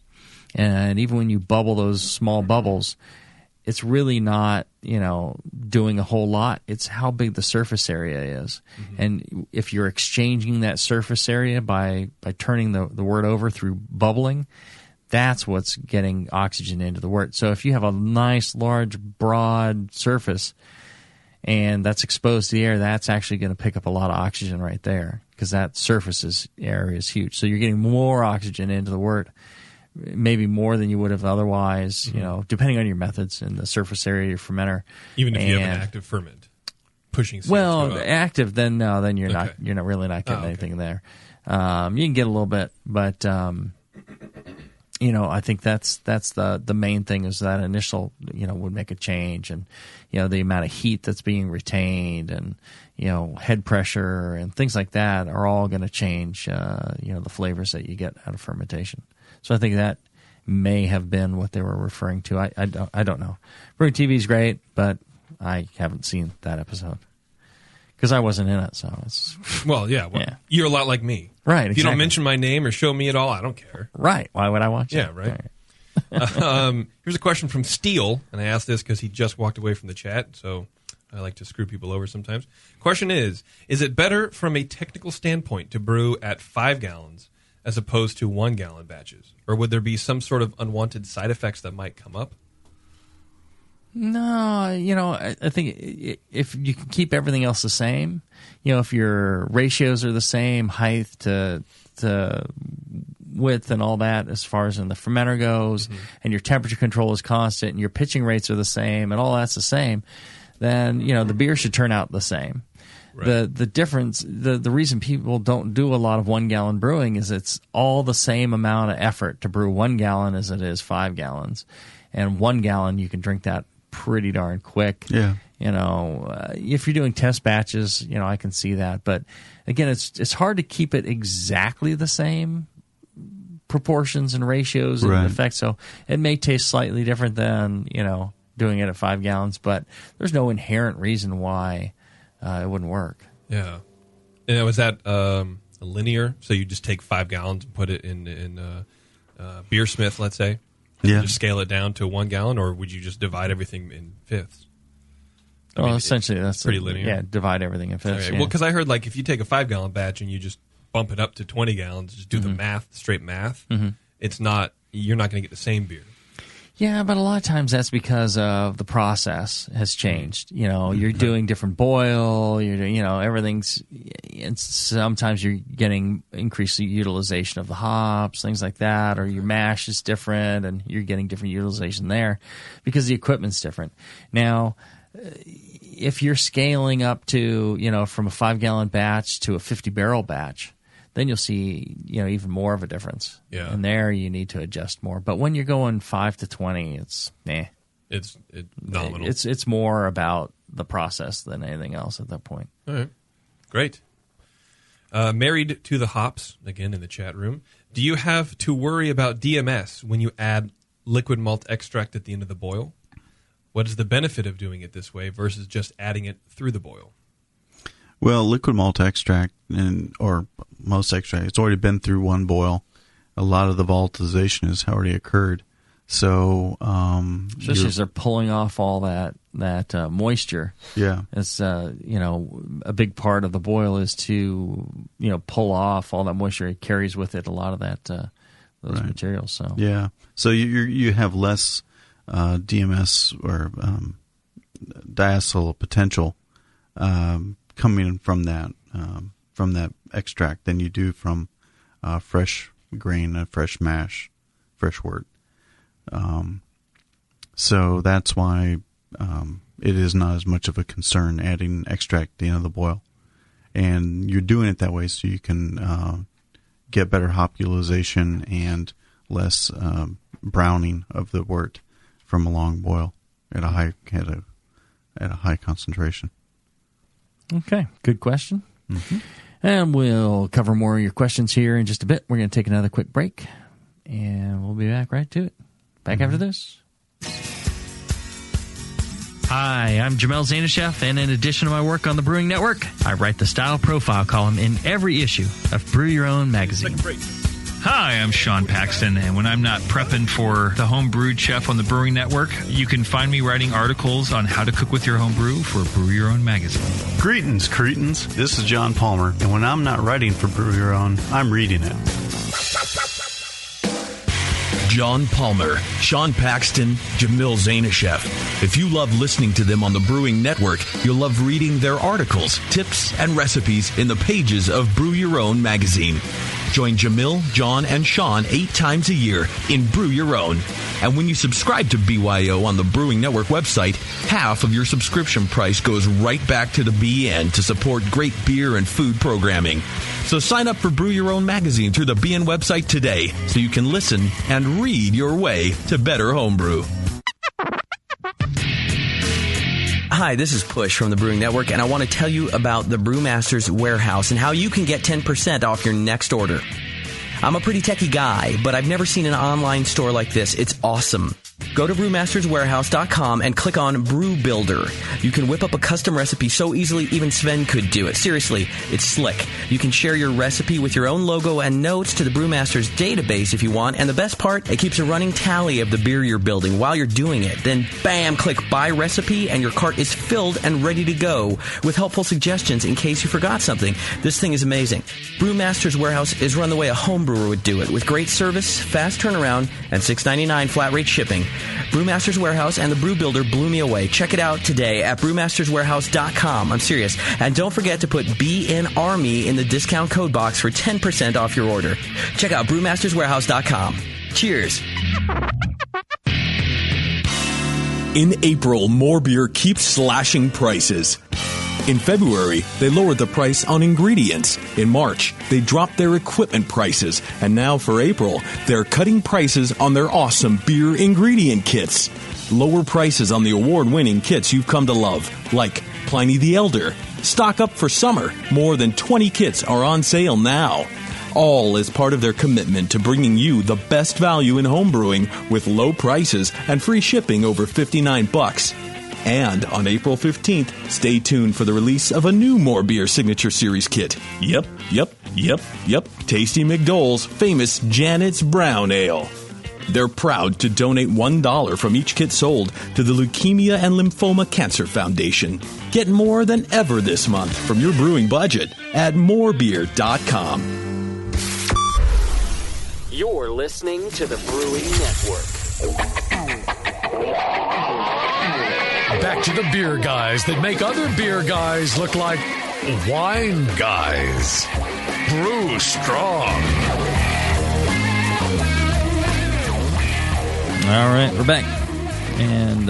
And even when you bubble those small bubbles, it's really not, doing a whole lot. It's how big the surface area is. Mm-hmm. And if you're exchanging that surface area by turning the wort over through bubbling, that's what's getting oxygen into the wort. So if you have a nice, large, broad surface and that's exposed to the air, that's actually going to pick up a lot of oxygen right there, because that surface area is huge. So you're getting more oxygen into the wort, maybe more than you would have otherwise, depending on your methods and the surface area of your fermenter. Even if you have an active ferment pushing CO2 up. Active, then you're not really not getting anything there. You can get a little bit, but I think that's the main thing, is that initial would make a change, and the amount of heat that's being retained, and head pressure and things like that are all going to change the flavors that you get out of fermentation. So I think that may have been what they were referring to. I don't know. Brewing TV is great, but I haven't seen that episode because I wasn't in it. So it's you're a lot like me, right? If you don't mention my name or show me at all, I don't care. Right? Why would I watch it? Yeah, right. Here's a question from Steele, and I asked this because he just walked away from the chat, so I like to screw people over sometimes. Question is it better from a technical standpoint to brew at 5 gallons as opposed to 1 gallon batches? Or would there be some sort of unwanted side effects that might come up? No, I think if you can keep everything else the same, if your ratios are the same, height to width and all that, as far as in the fermenter goes, and your temperature control is constant, and your pitching rates are the same, and all that's the same, then, the beer should turn out the same. Right. The difference, the reason people don't do a lot of 1 gallon brewing is it's all the same amount of effort to brew 1 gallon as it is 5 gallons. And 1 gallon, you can drink that pretty darn quick. Yeah. If you're doing test batches, I can see that. But again, it's hard to keep it exactly the same proportions and ratios and effects. So it may taste slightly different than, doing it at 5 gallons, but there's no inherent reason why it wouldn't work. Yeah. And was that linear? So you just take 5 gallons and put it in Beersmith, let's say? And just scale it down to 1 gallon, or would you just divide everything in fifths? Essentially, that's pretty linear. Yeah, divide everything in fifths. Okay. Yeah. Well, because I heard if you take a 5 gallon batch and you just bump it up to 20 gallons, just do the math, straight math, it's not, you're not going to get the same beer. Yeah, but a lot of times that's because of the process has changed. You're doing different boil, you're doing, everything's, and sometimes you're getting increased utilization of the hops, things like that, or your mash is different and you're getting different utilization there because the equipment's different. Now, if you're scaling up to, from a 5 gallon batch to a 50 barrel batch, then you'll see, even more of a difference. Yeah. And there you need to adjust more. But when you're going 5 to 20, it's It's nominal. It's more about the process than anything else at that point. All right. Great. Married to the hops, again in the chat room. Do you have to worry about DMS when you add liquid malt extract at the end of the boil? What is the benefit of doing it this way versus just adding it through the boil? Well, liquid malt extract or most extract, it's already been through one boil. A lot of the volatilization has already occurred. So, especially as they're pulling off all that moisture. Yeah, it's a big part of the boil is to pull off all that moisture. It carries with it a lot of that those materials. So so you have less DMS or diacetyl potential coming from that extract than you do from fresh grain, fresh mash, fresh wort. So that's why it is not as much of a concern adding extract at the end of the boil. And you're doing it that way so you can get better hop utilization and less browning of the wort from a long boil at a high concentration. Okay, good question. And we'll cover more of your questions here in just a bit. We're going to take another quick break, and be back right to it. Back after this. Hi, I'm Jamel Zanishev, and in addition to my work on the Brewing Network, I write the Style Profile column in every issue of Brew Your Own magazine. Hi, I'm Sean Paxton, and when I'm not prepping for the Home Brewed Chef on the Brewing Network, you can find me writing articles on how to cook with your home brew for Brew Your Own magazine. Greetings, cretins. This is John Palmer, and when I'm not writing for Brew Your Own, I'm reading it. John Palmer, Sean Paxton, Jamil Zanishev. If you love listening to them on the Brewing Network, you'll love reading their articles, tips, and recipes in the pages of Brew Your Own magazine. Join Jamil, John, and Sean 8 times a year in Brew Your Own. And when you subscribe to BYO on the Brewing Network website, half of your subscription price goes right back to the BN to support great beer and food programming. So sign up for Brew Your Own magazine through the BN website today so you can listen and read your way to better homebrew. Hi, this is Push from the Brewing Network, and I want to tell you about the Brewmaster's Warehouse and how you can get 10% off your next order. I'm a pretty techie guy, but I've never seen an online store like this. It's awesome. Go to brewmasterswarehouse.com and click on Brew Builder. You can whip up a custom recipe so easily even Sven could do it. Seriously, it's slick. You can share your recipe with your own logo and notes to the Brewmaster's database if you want. And the best part, it keeps a running tally of the beer you're building while you're doing it. Then, bam, click Buy Recipe, and your cart is filled and ready to go with helpful suggestions in case you forgot something. This thing is amazing. Brewmaster's Warehouse is run the way a home brewer would do it, with great service, fast turnaround, and $6.99 flat rate shipping. Brewmaster's Warehouse and the Brew Builder blew me away. Check it out today at brewmasterswarehouse.com. I'm serious. And don't forget to put BN Army in the discount code box for 10% off your order. Check out brewmasterswarehouse.com. Cheers. In April, More Beer keeps slashing prices. In February, they lowered the price on ingredients. In March, they dropped their equipment prices. And now for April, they're cutting prices on their awesome beer ingredient kits. Lower prices on the award-winning kits you've come to love, like Pliny the Elder. Stock up for summer. More than 20 kits are on sale now. All is part of their commitment to bringing you the best value in homebrewing with low prices and free shipping over $59. And on April 15th, stay tuned for the release of a new More Beer Signature Series kit. Yep. Tasty McDole's famous Janet's Brown Ale. They're proud to donate $1 from each kit sold to the Leukemia and Lymphoma Cancer Foundation. Get more than ever this month from your brewing budget at morebeer.com. You're listening to the Brewing Network. Back to the beer guys that make other beer guys look like wine guys. Brew strong. All right, we're back. And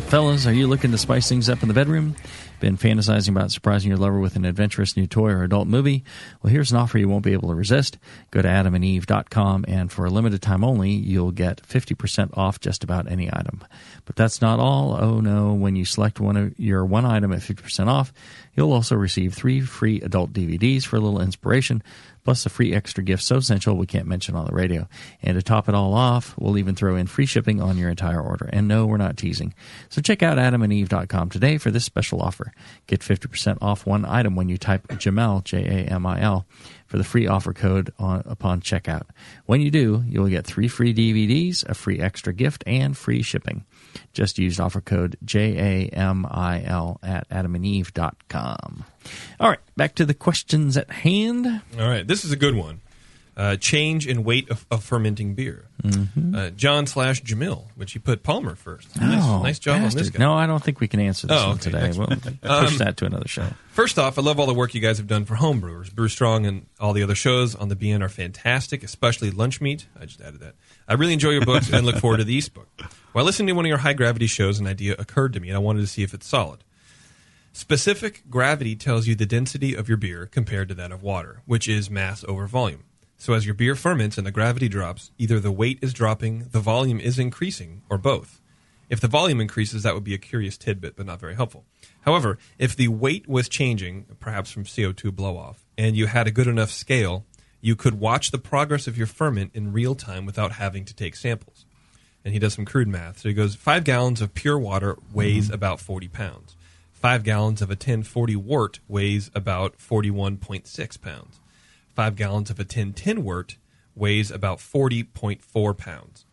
fellas, are you looking to spice things up in the bedroom? Been fantasizing about surprising your lover with an adventurous new toy or adult movie? Well, here's an offer you won't be able to resist. Go to adamandeve.com, and for a limited time only, you'll get 50% off just about any item. But that's not all. Oh, no. When you select one item at 50% off, you'll also receive 3 free adult DVDs for a little inspiration, plus a free extra gift so essential we can't mention on the radio. And to top it all off, we'll even throw in free shipping on your entire order. And no, we're not teasing. So check out adamandeve.com today for this special offer. Get 50% off one item when you type Jamil, Jamil, for the free offer code upon checkout. When you do, you'll get 3 free DVDs, a free extra gift, and free shipping. Just use offer code JAMIL at adamandeve.com. All right, back to the questions at hand. All right, this is a good one. Change in weight of fermenting beer. Mm-hmm. John/Jamil, which you put Palmer first. Oh, Nice job bastard. on this guy. No, I don't think we can answer this one okay, today. We'll push that to another show. First off, I love all the work you guys have done for homebrewers. Brew Strong and all the other shows on the BN are fantastic, especially Lunch Meat. I just added that. I really enjoy your books and look forward to the East book. While listening to one of your high-gravity shows, an idea occurred to me, and I wanted to see if it's solid. Specific gravity tells you the density of your beer compared to that of water, which is mass over volume. So as your beer ferments and the gravity drops, either the weight is dropping, the volume is increasing, or both. If the volume increases, that would be a curious tidbit, but not very helpful. However, if the weight was changing, perhaps from CO2 blow-off, and you had a good enough scale, you could watch the progress of your ferment in real time without having to take samples. And he does some crude math. So he goes, 5 gallons of pure water weighs about 40 pounds. 5 gallons of a 1040 wort weighs about 41.6 pounds. 5 gallons of a 1010 wort weighs about 40.4 pounds.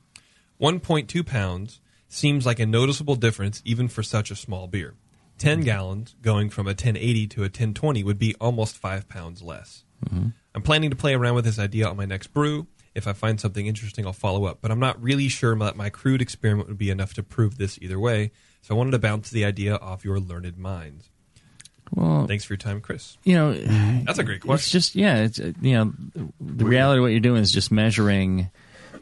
1.2 pounds seems like a noticeable difference even for such a small beer. 10 gallons going from a 1080 to a 1020 would be almost 5 pounds less. I'm planning to play around with this idea on my next brew. If I find something interesting, I'll follow up. But I'm not really sure that my crude experiment would be enough to prove this either way. So I wanted to bounce the idea off your learned minds. Well, thanks for your time, Chris. That's a great question. It's just, the reality of what you're doing is just measuring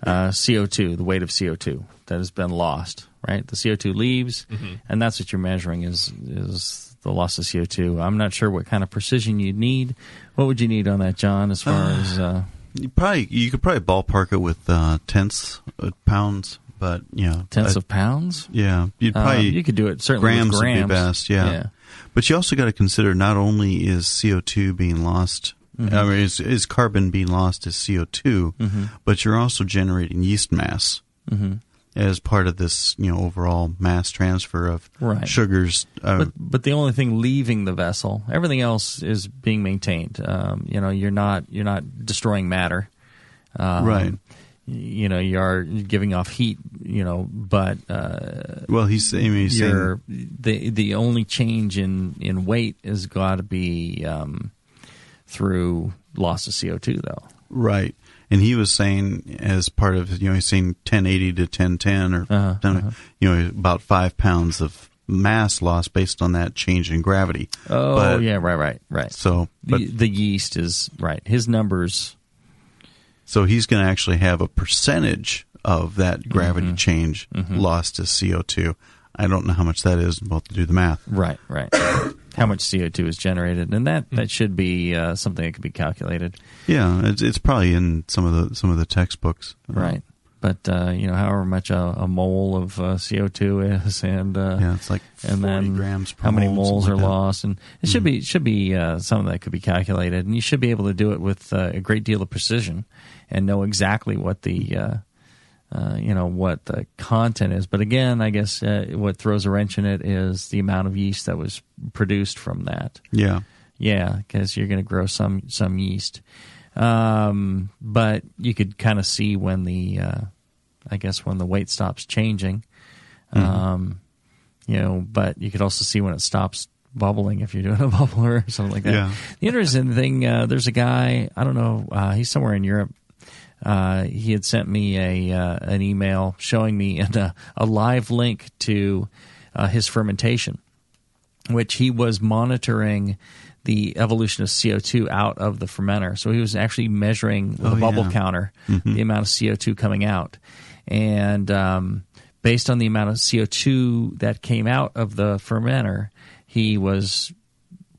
CO2, the weight of CO2 that has been lost, right? The CO2 leaves, and that's what you're measuring is the loss of CO2. I'm not sure what kind of precision you'd need. What would you need on that, John, as far as... You could probably ballpark it with tenths of pounds, but tenths of pounds. Yeah, you'd probably you could do it certainly grams with grams. would be best. Yeah, but you also got to consider not only is CO2 being lost, I mean, is carbon being lost as CO2, but you're also generating yeast mass as part of this overall mass transfer of sugars. But the only thing leaving the vessel, everything else is being maintained. You're not destroying matter. Right. You are giving off heat. But he's saying the only change in weight has got to be through loss of CO2, though. Right. And he was saying, as part of, he's saying 1080 to 1010 or, about 5 pounds of mass loss based on that change in gravity. Oh, right. So, the yeast is, right. His numbers. So he's going to actually have a percentage of that gravity change lost to CO2. I don't know how much that is. We'll have to do the math. Right. How much CO2 is generated, and that should be something that could be calculated. Yeah, it's probably in some of the textbooks. Right. But however much a mole of CO2 is, and it's like 40 grams per how many mole, moles are like lost, and it should be something that could be calculated, and you should be able to do it with a great deal of precision, and know exactly what the what the content is. But again, I guess what throws a wrench in it is the amount of yeast that was produced from that. Yeah, because you're going to grow some yeast. But you could kind of see when when the weight stops changing. But you could also see when it stops bubbling if you're doing a bubbler or something like that. Yeah. The interesting thing, there's a guy, I don't know, he's somewhere in Europe. He had sent me an email showing me a live link to his fermentation, which he was monitoring the evolution of CO2 out of the fermenter. So he was actually measuring with a bubble counter the amount of CO2 coming out. And based on the amount of CO2 that came out of the fermenter, he was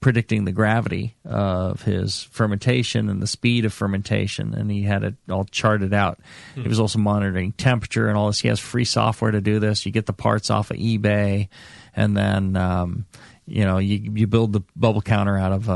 predicting the gravity of his fermentation and the speed of fermentation, and he had it all charted out. He was also monitoring temperature and all this. He has free software to do this. You get the parts off of eBay, and then you build the bubble counter out of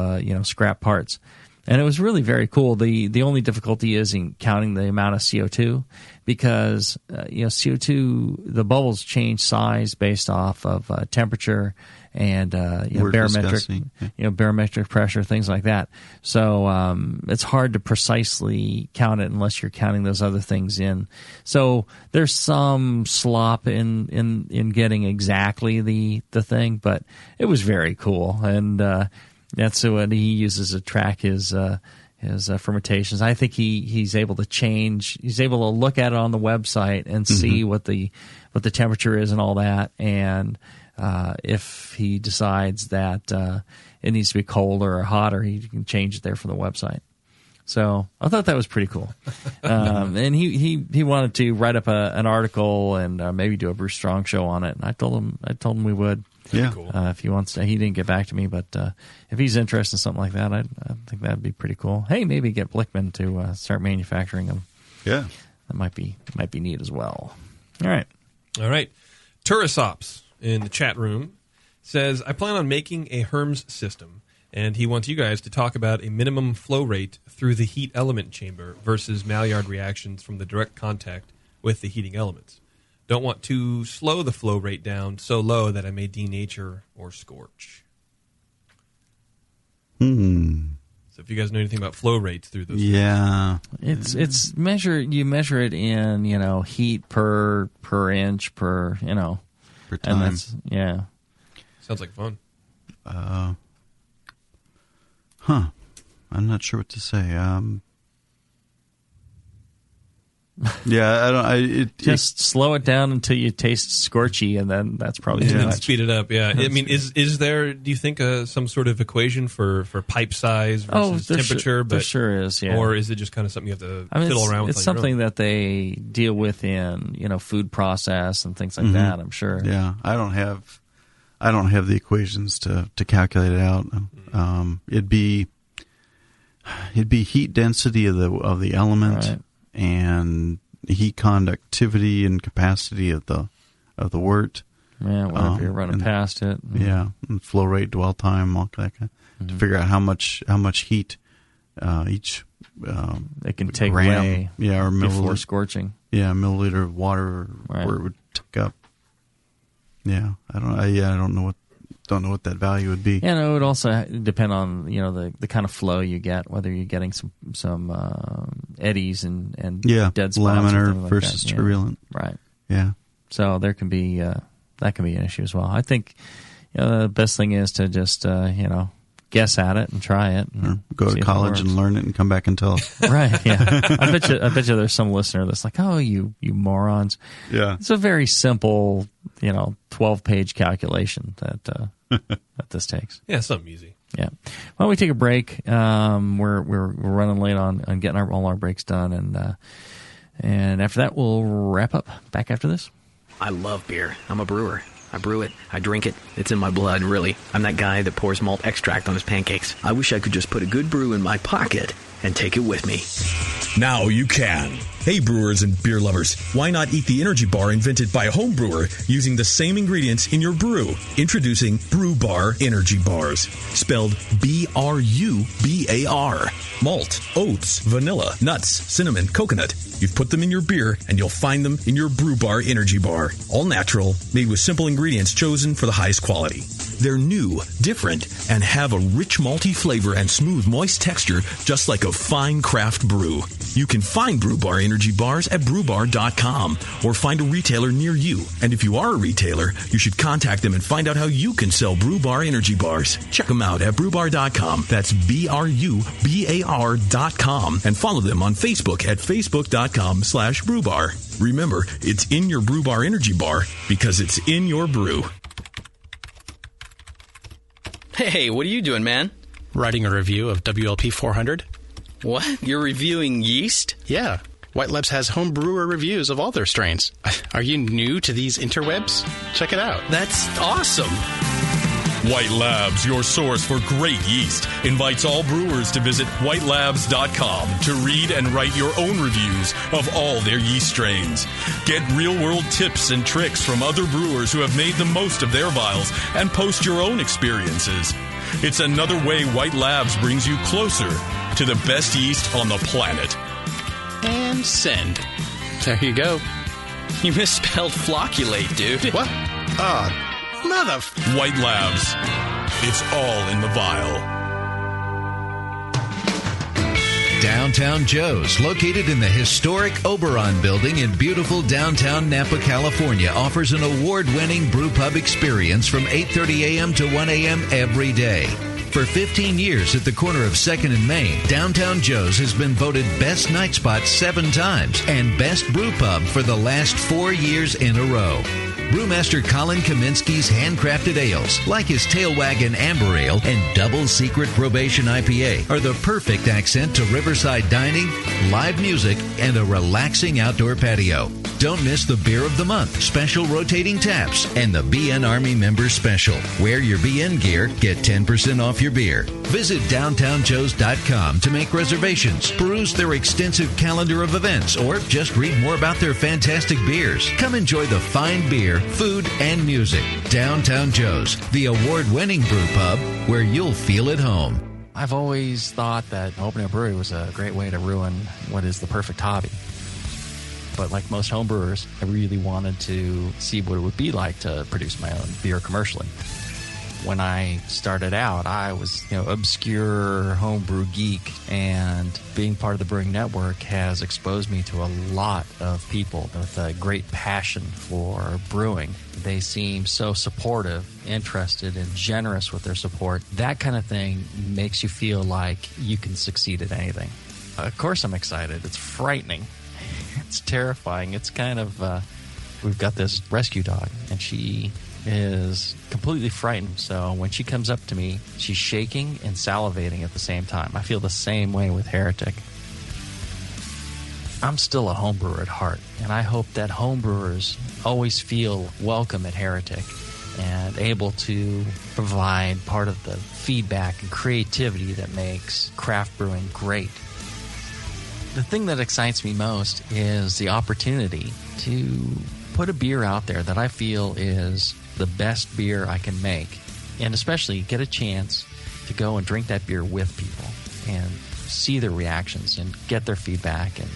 scrap parts. And it was really very cool. The only difficulty is in counting the amount of CO2, because CO2, the bubbles change size based off of temperature and barometric pressure, things like that. So it's hard to precisely count it unless you're counting those other things in. So there's some slop in getting exactly the thing, but it was very cool, and that's what he uses to track his fermentations. I think he's able to change. He's able to look at it on the website and see what the temperature is and all that, and if he decides that it needs to be colder or hotter, he can change it there from the website. So I thought that was pretty cool. And he wanted to write up an article and maybe do a Bruce Strong show on it. And I told him we would. Yeah. Cool. If he wants to, he didn't get back to me, but if he's interested in something like that, I think that'd be pretty cool. Hey, maybe get Blickman to start manufacturing them. Yeah, that might be neat as well. All right. Turisops in the chat room says, I plan on making a Herms system And he wants you guys to talk about a minimum flow rate through the heat element chamber versus Maillard reactions from the direct contact with the heating elements. Don't want to slow the flow rate down so low that I may denature or scorch. So if you guys know anything about flow rates through those, it's measured. You measure it in heat per inch per per time. And that's, sounds like fun. I'm not sure what to say. Just slow it down until you taste scorchy, and then that's probably too much. Speed it up. Yeah, I mean, is there? Do you think some sort of equation for pipe size versus temperature? There sure is. Yeah. Or is it just kind of something you have to fiddle around with? It's something that they deal with in food process and things like that. I'm sure. Yeah, I don't have the equations to calculate it out. It'd be heat density of the element. Right. And heat conductivity and capacity of the wort. Yeah, whenever you're running past it. Yeah, and flow rate, dwell time, all that kind of, to figure out how much heat each it can take gram, away or before scorching. Yeah, milliliter of water where it would take up. Yeah, I don't know what that value would be. Yeah, it would also depend on the kind of flow you get, whether you're getting some eddies and dead spots, laminar versus turbulent. Right. Yeah. So there can be that can be an issue as well. I think the best thing is to just guess at it and try it, and or go to college and learn it and come back and tell us. Right. Yeah. I bet you there's some listener that's like, oh, you morons. Yeah. It's a very simple 12-page calculation that this takes. Yeah, something easy. Yeah. Well, we take a break. We're running late on getting all our breaks done, and after that we'll wrap up. Back after this. I love beer. I'm a brewer. I brew it. I drink it. It's in my blood, really. I'm that guy that pours malt extract on his pancakes. I wish I could just put a good brew in my pocket and take it with me. Now you can. Hey brewers and beer lovers, why not eat the energy bar invented by a home brewer using the same ingredients in your brew? Introducing Brew Bar Energy Bars, spelled B-R-U-B-A-R. Malt, oats, vanilla, nuts, cinnamon, coconut. You've put them in your beer and you'll find them in your Brew Bar Energy Bar. All natural, made with simple ingredients chosen for the highest quality. They're new, different, and have a rich malty flavor and smooth, moist texture just like a fine craft brew. You can find Brew Bar Energy Bars at brewbar.com or find a retailer near you. And if you are a retailer, you should contact them and find out how you can sell Brew Bar Energy Bars. Check them out at brewbar.com. That's BRUBAR.com. And follow them on Facebook at facebook.com/brewbar. Remember, it's in your Brew Bar Energy Bar because it's in your brew. Hey, what are you doing, man? Writing a review of WLP 400. What? You're reviewing yeast? Yeah. White Labs has home brewer reviews of all their strains. Are you new to these interwebs? Check it out. That's awesome. White Labs, your source for great yeast, invites all brewers to visit whitelabs.com to read and write your own reviews of all their yeast strains. Get real-world tips and tricks from other brewers who have made the most of their vials and post your own experiences. It's another way White Labs brings you closer to the best yeast on the planet. And send. There you go. You misspelled flocculate, dude. What? White Labs. It's all in the vial. Downtown Joe's, located in the historic Oberon building in beautiful downtown Napa, California, offers an award-winning brew pub experience from 8:30 a.m. to 1 a.m. every day. For 15 years at the corner of 2nd and Main, Downtown Joe's has been voted Best Night Spot 7 times and Best Brew Pub for the last 4 years in a row. Brewmaster Colin Kaminsky's handcrafted ales, like his Tail Wagon Amber Ale and Double Secret Probation IPA, are the perfect accent to riverside dining, live music, and a relaxing outdoor patio. Don't miss the Beer of the Month, special rotating taps, and the BN Army Member Special. Wear your BN gear, get 10% off your beer. Visit downtownjoes.com to make reservations, peruse their extensive calendar of events, or just read more about their fantastic beers. Come enjoy the fine beer food, and music. Downtown Joe's, the award-winning brew pub where you'll feel at home. I've always thought that opening a brewery was a great way to ruin what is the perfect hobby. But like most home brewers, I really wanted to see what it would be like to produce my own beer commercially. When I started out, I was, obscure homebrew geek, and being part of the Brewing Network has exposed me to a lot of people with a great passion for brewing. They seem so supportive, interested, and generous with their support. That kind of thing makes you feel like you can succeed at anything. Of course I'm excited. It's frightening. It's terrifying. It's kind of, we've got this rescue dog, and she is completely frightened. So when she comes up to me, she's shaking and salivating at the same time. I feel the same way with Heretic. I'm still a homebrewer at heart, and I hope that homebrewers always feel welcome at Heretic and able to provide part of the feedback and creativity that makes craft brewing great. The thing that excites me most is the opportunity to put a beer out there that I feel is the best beer I can make, and especially get a chance to go and drink that beer with people and see their reactions and get their feedback, and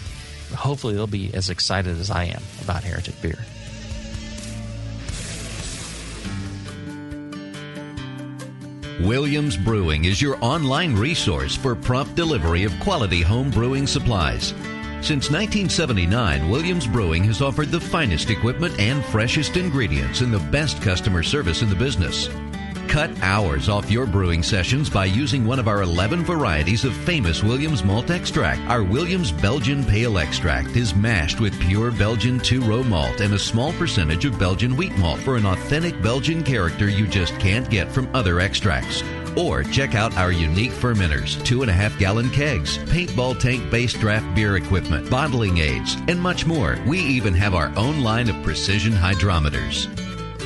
hopefully they'll be as excited as I am about Heretic beer. Williams Brewing is your online resource for prompt delivery of quality home brewing supplies. Since 1979, Williams Brewing has offered the finest equipment and freshest ingredients and the best customer service in the business. Cut hours off your brewing sessions by using one of our 11 varieties of famous Williams malt extract. Our Williams Belgian Pale Extract is mashed with pure Belgian two-row malt and a small percentage of Belgian wheat malt for an authentic Belgian character you just can't get from other extracts. Or check out our unique fermenters, 2.5-gallon kegs, paintball tank-based draft beer equipment, bottling aids, and much more. We even have our own line of precision hydrometers.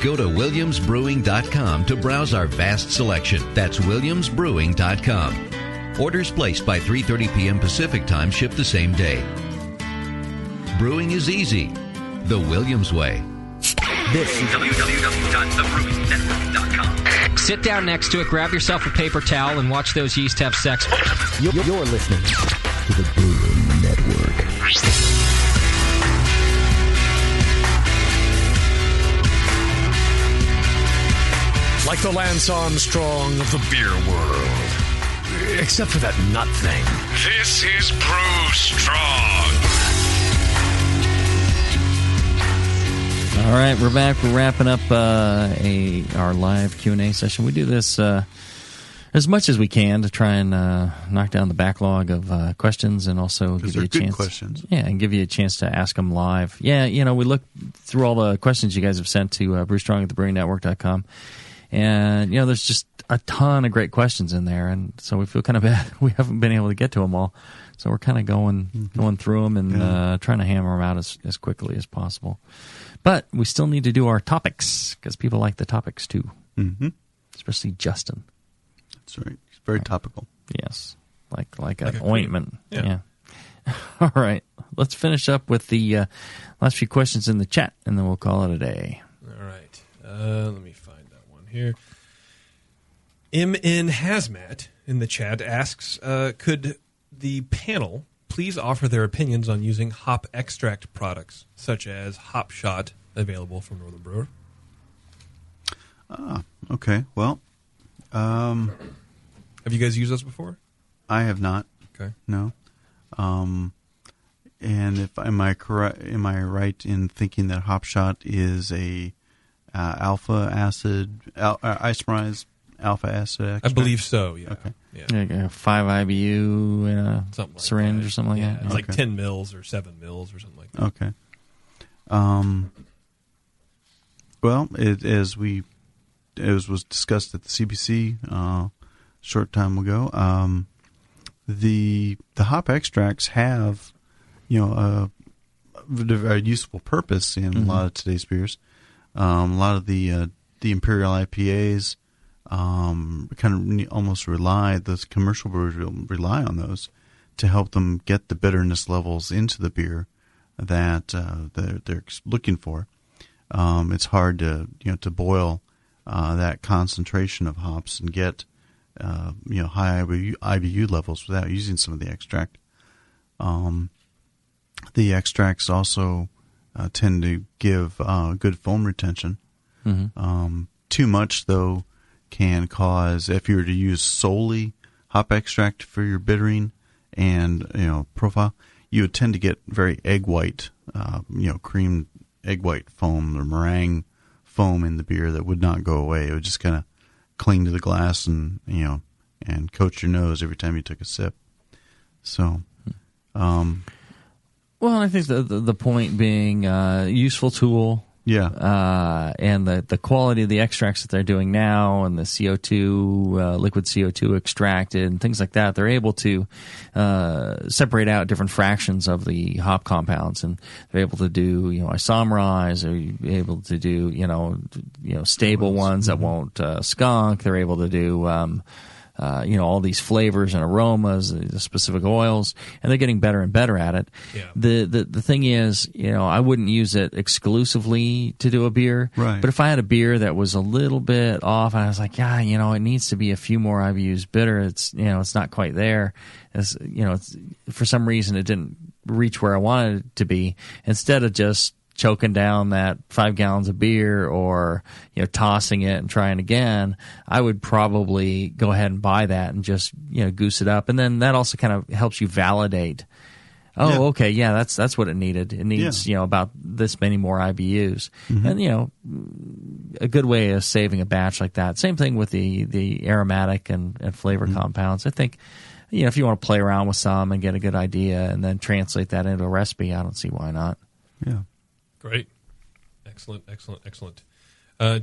Go to williamsbrewing.com to browse our vast selection. That's williamsbrewing.com. Orders placed by 3:30 p.m. Pacific Time ship the same day. Brewing is easy. The Williams way. This is www.thebrewingnetwork.com. Sit down next to it, grab yourself a paper towel, and watch those yeast have sex. You're listening to the Brewing Network. Like the Lance Armstrong of the beer world. Except for that nut thing. This is Brew Strong. All right, we're back. We're wrapping up our live Q&A session. We do this as much as we can to try and knock down the backlog of questions, and also give you a chance. Questions. Yeah, and give you a chance to ask them live. Yeah, we look through all the questions you guys have sent to brewstrong@thebrewingnetwork.com. And, there's just a ton of great questions in there, and so we feel kind of bad we haven't been able to get to them all. So we're kind of going through them and trying to hammer them out as quickly as possible. But we still need to do our topics, because people like the topics too, especially Justin. That's right. It's very topical. Yes, like an ointment. Yeah. All right, let's finish up with the last few questions in the chat, and then we'll call it a day. All right. Let me find that one here. MN Hazmat in the chat asks, could the panel please offer their opinions on using hop extract products, such as Hop Shot, available from Northern Brewer? Okay. Well, have you guys used those before? I have not. Okay. No. And am I right in thinking that Hop Shot is a alpha acid isomerized alpha acid extract? I believe so. Yeah. Okay. Yeah. Like a 5 IBU in a syringe or something like that. It's like 10 mils or 7 mils or something like that. Okay. Well, as was discussed at the CBC a short time ago, the hop extracts have a useful purpose in a lot of today's beers. A lot of the Imperial IPAs kind of almost those commercial brewers rely on those to help them get the bitterness levels into the beer that they're looking for. it's hard to boil that concentration of hops and get high IBU levels without using some of the extract. The extracts also tend to give good foam retention. Mm-hmm. Too much, though, can cause, if you were to use solely hop extract for your bittering and profile, you would tend to get very egg white, cream egg white foam or meringue foam in the beer that would not go away. It would just kind of cling to the glass and coat your nose every time you took a sip. So, well, I think the point being useful tool. Yeah. And the quality of the extracts that they're doing now and the CO2, liquid CO2 extracted and things like that, they're able to separate out different fractions of the hop compounds, and they're able to do, isomerize, or able to do, stable ones that won't skunk. They're able to do, all these flavors and aromas, the specific oils, and they're getting better and better at it. Yeah. The thing is, I wouldn't use it exclusively to do a beer. Right. But if I had a beer that was a little bit off, and I was like, it needs to be a few more IBUs bitter. It's not quite there. It's for some reason it didn't reach where I wanted it to be. Instead of just choking down that 5 gallons of beer or tossing it and trying again, I would probably go ahead and buy that and just goose it up, and then that also kind of helps you validate. Okay, that's what it needed. It needs about this many more IBUs, and a good way of saving a batch like that. Same thing with the aromatic and flavor compounds. I think if you want to play around with some and get a good idea and then translate that into a recipe, I don't see why not. Yeah. Great. Excellent.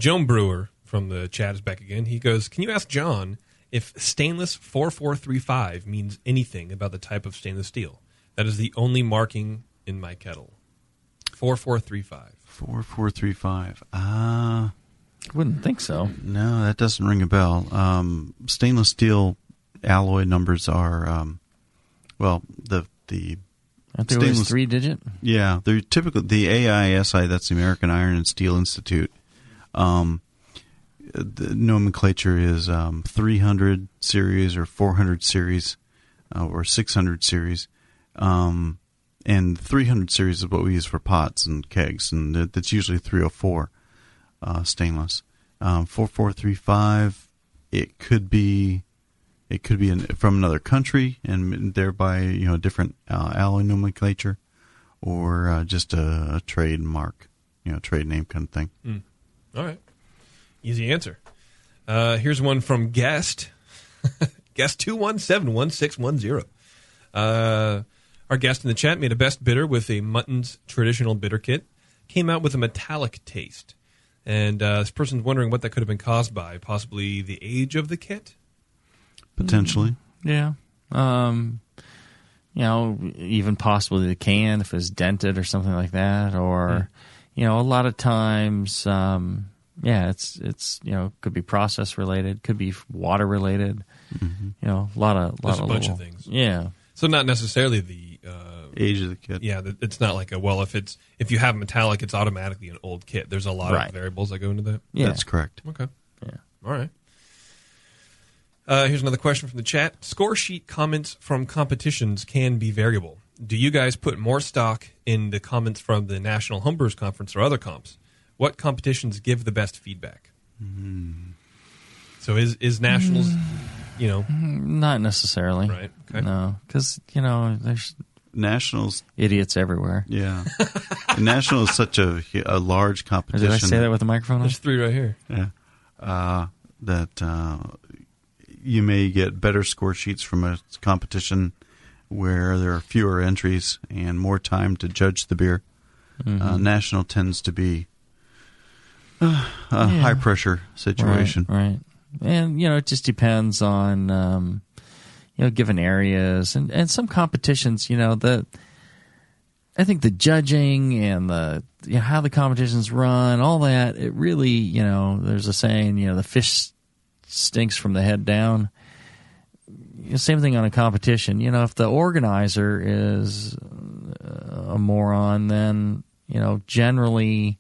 Joan Brewer from the chat is back again. He goes, can you ask John if stainless 4435 means anything about the type of stainless steel? That is the only marking in my kettle. 4435. 4435. I wouldn't think so. No, that doesn't ring a bell. Stainless steel alloy numbers are, the aren't they always 3-digit? Yeah, they're typically the AISI. That's the American Iron and Steel Institute. The nomenclature is 300 series or 400 series or 600 series, and 300 series is what we use for pots and kegs, and that's usually 304 stainless. 4435. It could be from another country and thereby a different alloy nomenclature, or just a trademark, trade name kind of thing. All right, easy answer. Here's one from guest 2171610. Our guest in the chat made a best bitter with a Mutton's traditional bitter kit. Came out with a metallic taste, and this person's wondering what that could have been caused by. Possibly the age of the kit. Potentially. Yeah. Even possibly the can, if it's dented or something like that. Or, a lot of times, it's could be process related, could be water related. Mm-hmm. A lot of bunch of things. Yeah. So not necessarily the age of the kit. Yeah, it's not like if you have metallic, it's automatically an old kit. There's a lot of variables that go into that. Yeah. That's correct. Okay. Yeah. All right. Here's another question from the chat. Score sheet comments from competitions can be variable. Do you guys put more stock in the comments from the National Homebrewers Conference or other comps? What competitions give the best feedback? So is Nationals, Not necessarily. Right. Okay. No, because, there's Nationals idiots everywhere. Yeah. National is such a large competition. Did I say that with the microphone on? There's 3 right here. Yeah. That you may get better score sheets from a competition where there are fewer entries and more time to judge the beer. Mm-hmm. National tends to be a high pressure situation. Right. And, it just depends on, given areas and some competitions, I think the judging and the, how the competitions run, all that, it really, there's a saying, the fish stinks from the head down. Same thing on a competition. If the organizer is a moron, then, generally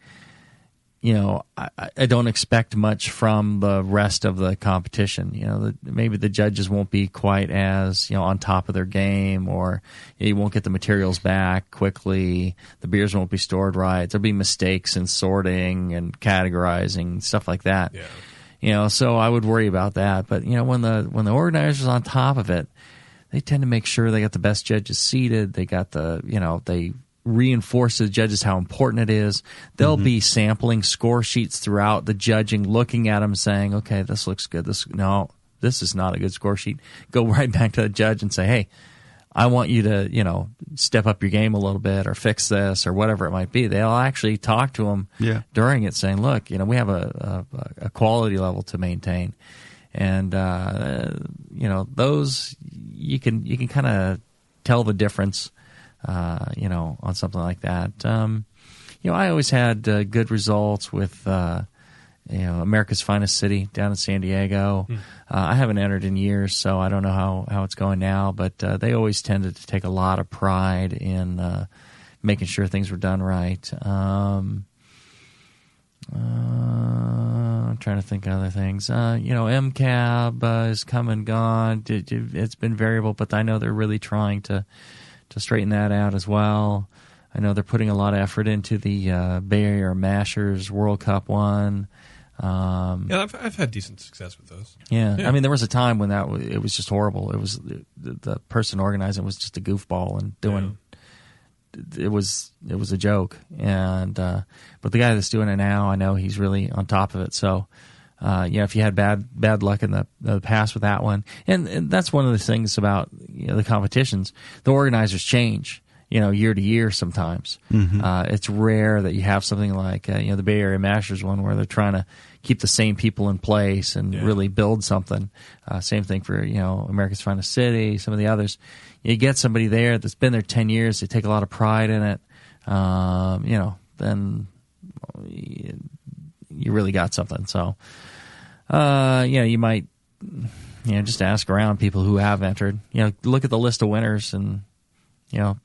I don't expect much from the rest of the competition. Maybe the judges won't be quite as on top of their game, or you won't get the materials back quickly. The beers won't be stored right. There'll be mistakes in sorting and categorizing, stuff like that. Yeah. So I would worry about that. But when the organizer's on top of it, they tend to make sure they got the best judges seated. They got they reinforce to the judges how important it is. They'll be sampling score sheets throughout the judging, looking at them, saying, "Okay, this looks good. This is not a good score sheet." Go right back to the judge and say, "Hey, I want you to step up your game a little bit, or fix this, or whatever it might be." They'll actually talk to them during it, saying, "Look, we have a quality level to maintain," and those you can kind of tell the difference. On something like that. I always had good results with, America's Finest City down in San Diego. I haven't entered in years, so I don't know how it's going now, but they always tended to take a lot of pride in making sure things were done right. I'm trying to think of other things. MCAB has come and gone. It's been variable, but I know they're really trying to straighten that out as well. I know they're putting a lot of effort into the Bay Area Mashers World Cup one. I've had decent success with those. Yeah. I mean, there was a time when it was just horrible. It was the person organizing was just a goofball and doing. It was a joke, and but the guy that's doing it now, I know he's really on top of it. So. If you had bad luck in the past with that one, and that's one of the things about the competitions, the organizers change, year to year sometimes. It's rare that you have something like the Bay Area Masters one where they're trying to keep the same people in place and really build something. Same thing for America's Finest City, some of the others. You get somebody there that's been there 10 years, they take a lot of pride in it. Then you really got something. So, you might, just ask around people who have entered. Look at the list of winners and,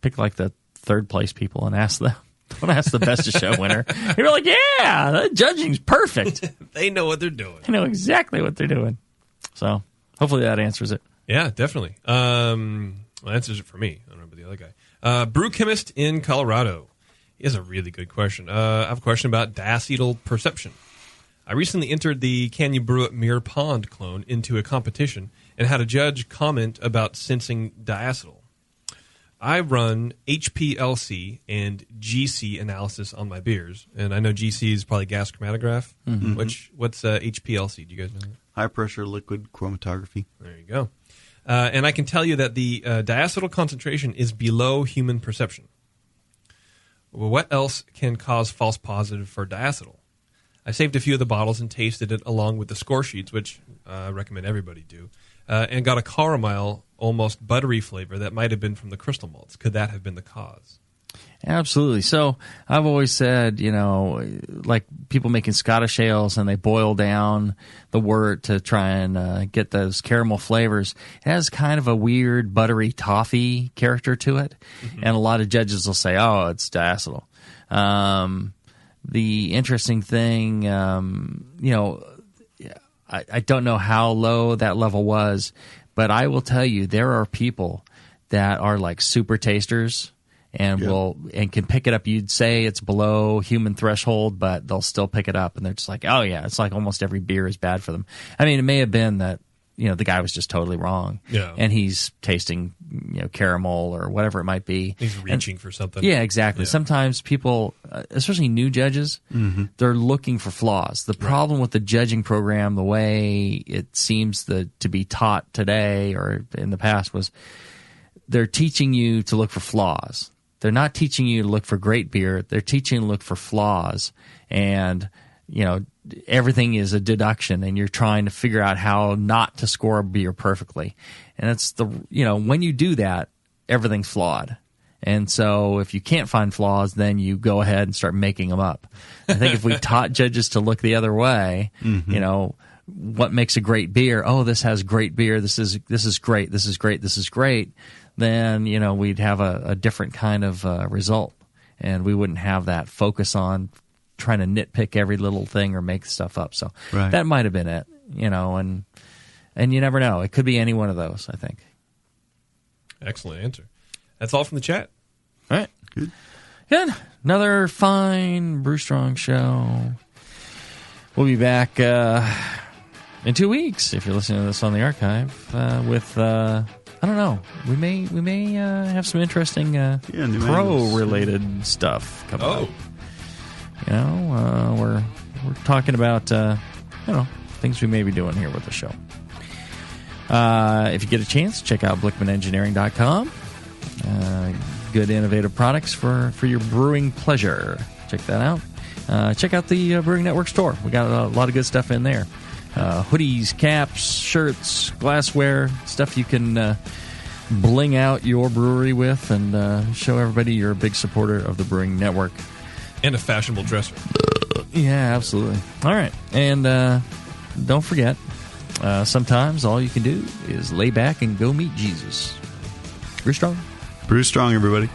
pick like the third place people and ask them. Don't ask the best of show winner. You're like, yeah, the judging's perfect. They know what they're doing. They know exactly what they're doing. So, hopefully that answers it. Yeah, definitely. Answers it for me. I don't know about the other guy. Brew Chemist in Colorado. He has a really good question. I have a question about diacetyl perception. I recently entered the Can You Brew It Mirror Pond clone into a competition and had a judge comment about sensing diacetyl. I run HPLC and GC analysis on my beers, and I know GC is probably gas chromatograph. What's HPLC? Do you guys know that? High pressure liquid chromatography. There you go. And I can tell you that the diacetyl concentration is below human perception. Well, what else can cause false positive for diacetyl? I saved a few of the bottles and tasted it along with the score sheets, which I recommend everybody do, and got a caramel, almost buttery flavor that might have been from the crystal malts. Could that have been the cause? Absolutely. So I've always said, like people making Scottish ales and they boil down the wort to try and get those caramel flavors. It has kind of a weird buttery toffee character to it. And a lot of judges will say, oh, it's diacetyl. The interesting thing, I don't know how low that level was, but I will tell you there are people that are like super tasters and can pick it up. You'd say it's below human threshold, but they'll still pick it up, and they're just like, oh yeah, it's like almost every beer is bad for them. I mean, it may have been that the guy was just totally wrong, and he's tasting caramel or whatever it might be. He's reaching for something. Yeah, exactly. Yeah. Sometimes people, especially new judges, they're looking for flaws. The problem with the judging program, the way it seems to be taught today or in the past, was they're teaching you to look for flaws. They're not teaching you to look for great beer. They're teaching you to look for flaws. And, everything is a deduction, and you're trying to figure out how not to score a beer perfectly. And it's when you do that, everything's flawed. And so if you can't find flaws, then you go ahead and start making them up. I think if we taught judges to look the other way, what makes a great beer? Oh, this has great beer. This is great. This is great. This is great. Then, we'd have a different kind of result, and we wouldn't have that focus on trying to nitpick every little thing or make stuff up. So Right. that might have been it, and you never know. It could be any one of those, I think. Excellent answer. That's all from the chat. All right. Good. Another fine Brew Strong show. We'll be back in 2 weeks if you're listening to this on the archive with I don't know. We may have some interesting pro-related stuff coming up. We're talking about things we may be doing here with the show. If you get a chance, check out BlickmanEngineering.com. Good innovative products for your brewing pleasure. Check that out. Check out the Brewing Network store. We got a lot of good stuff in there. Hoodies, caps, shirts, glassware, stuff you can bling out your brewery with and show everybody you're a big supporter of the Brewing Network. And a fashionable dresser. Yeah, absolutely. All right. And don't forget, sometimes all you can do is lay back and go meet Jesus. Brew strong. Brew strong, everybody.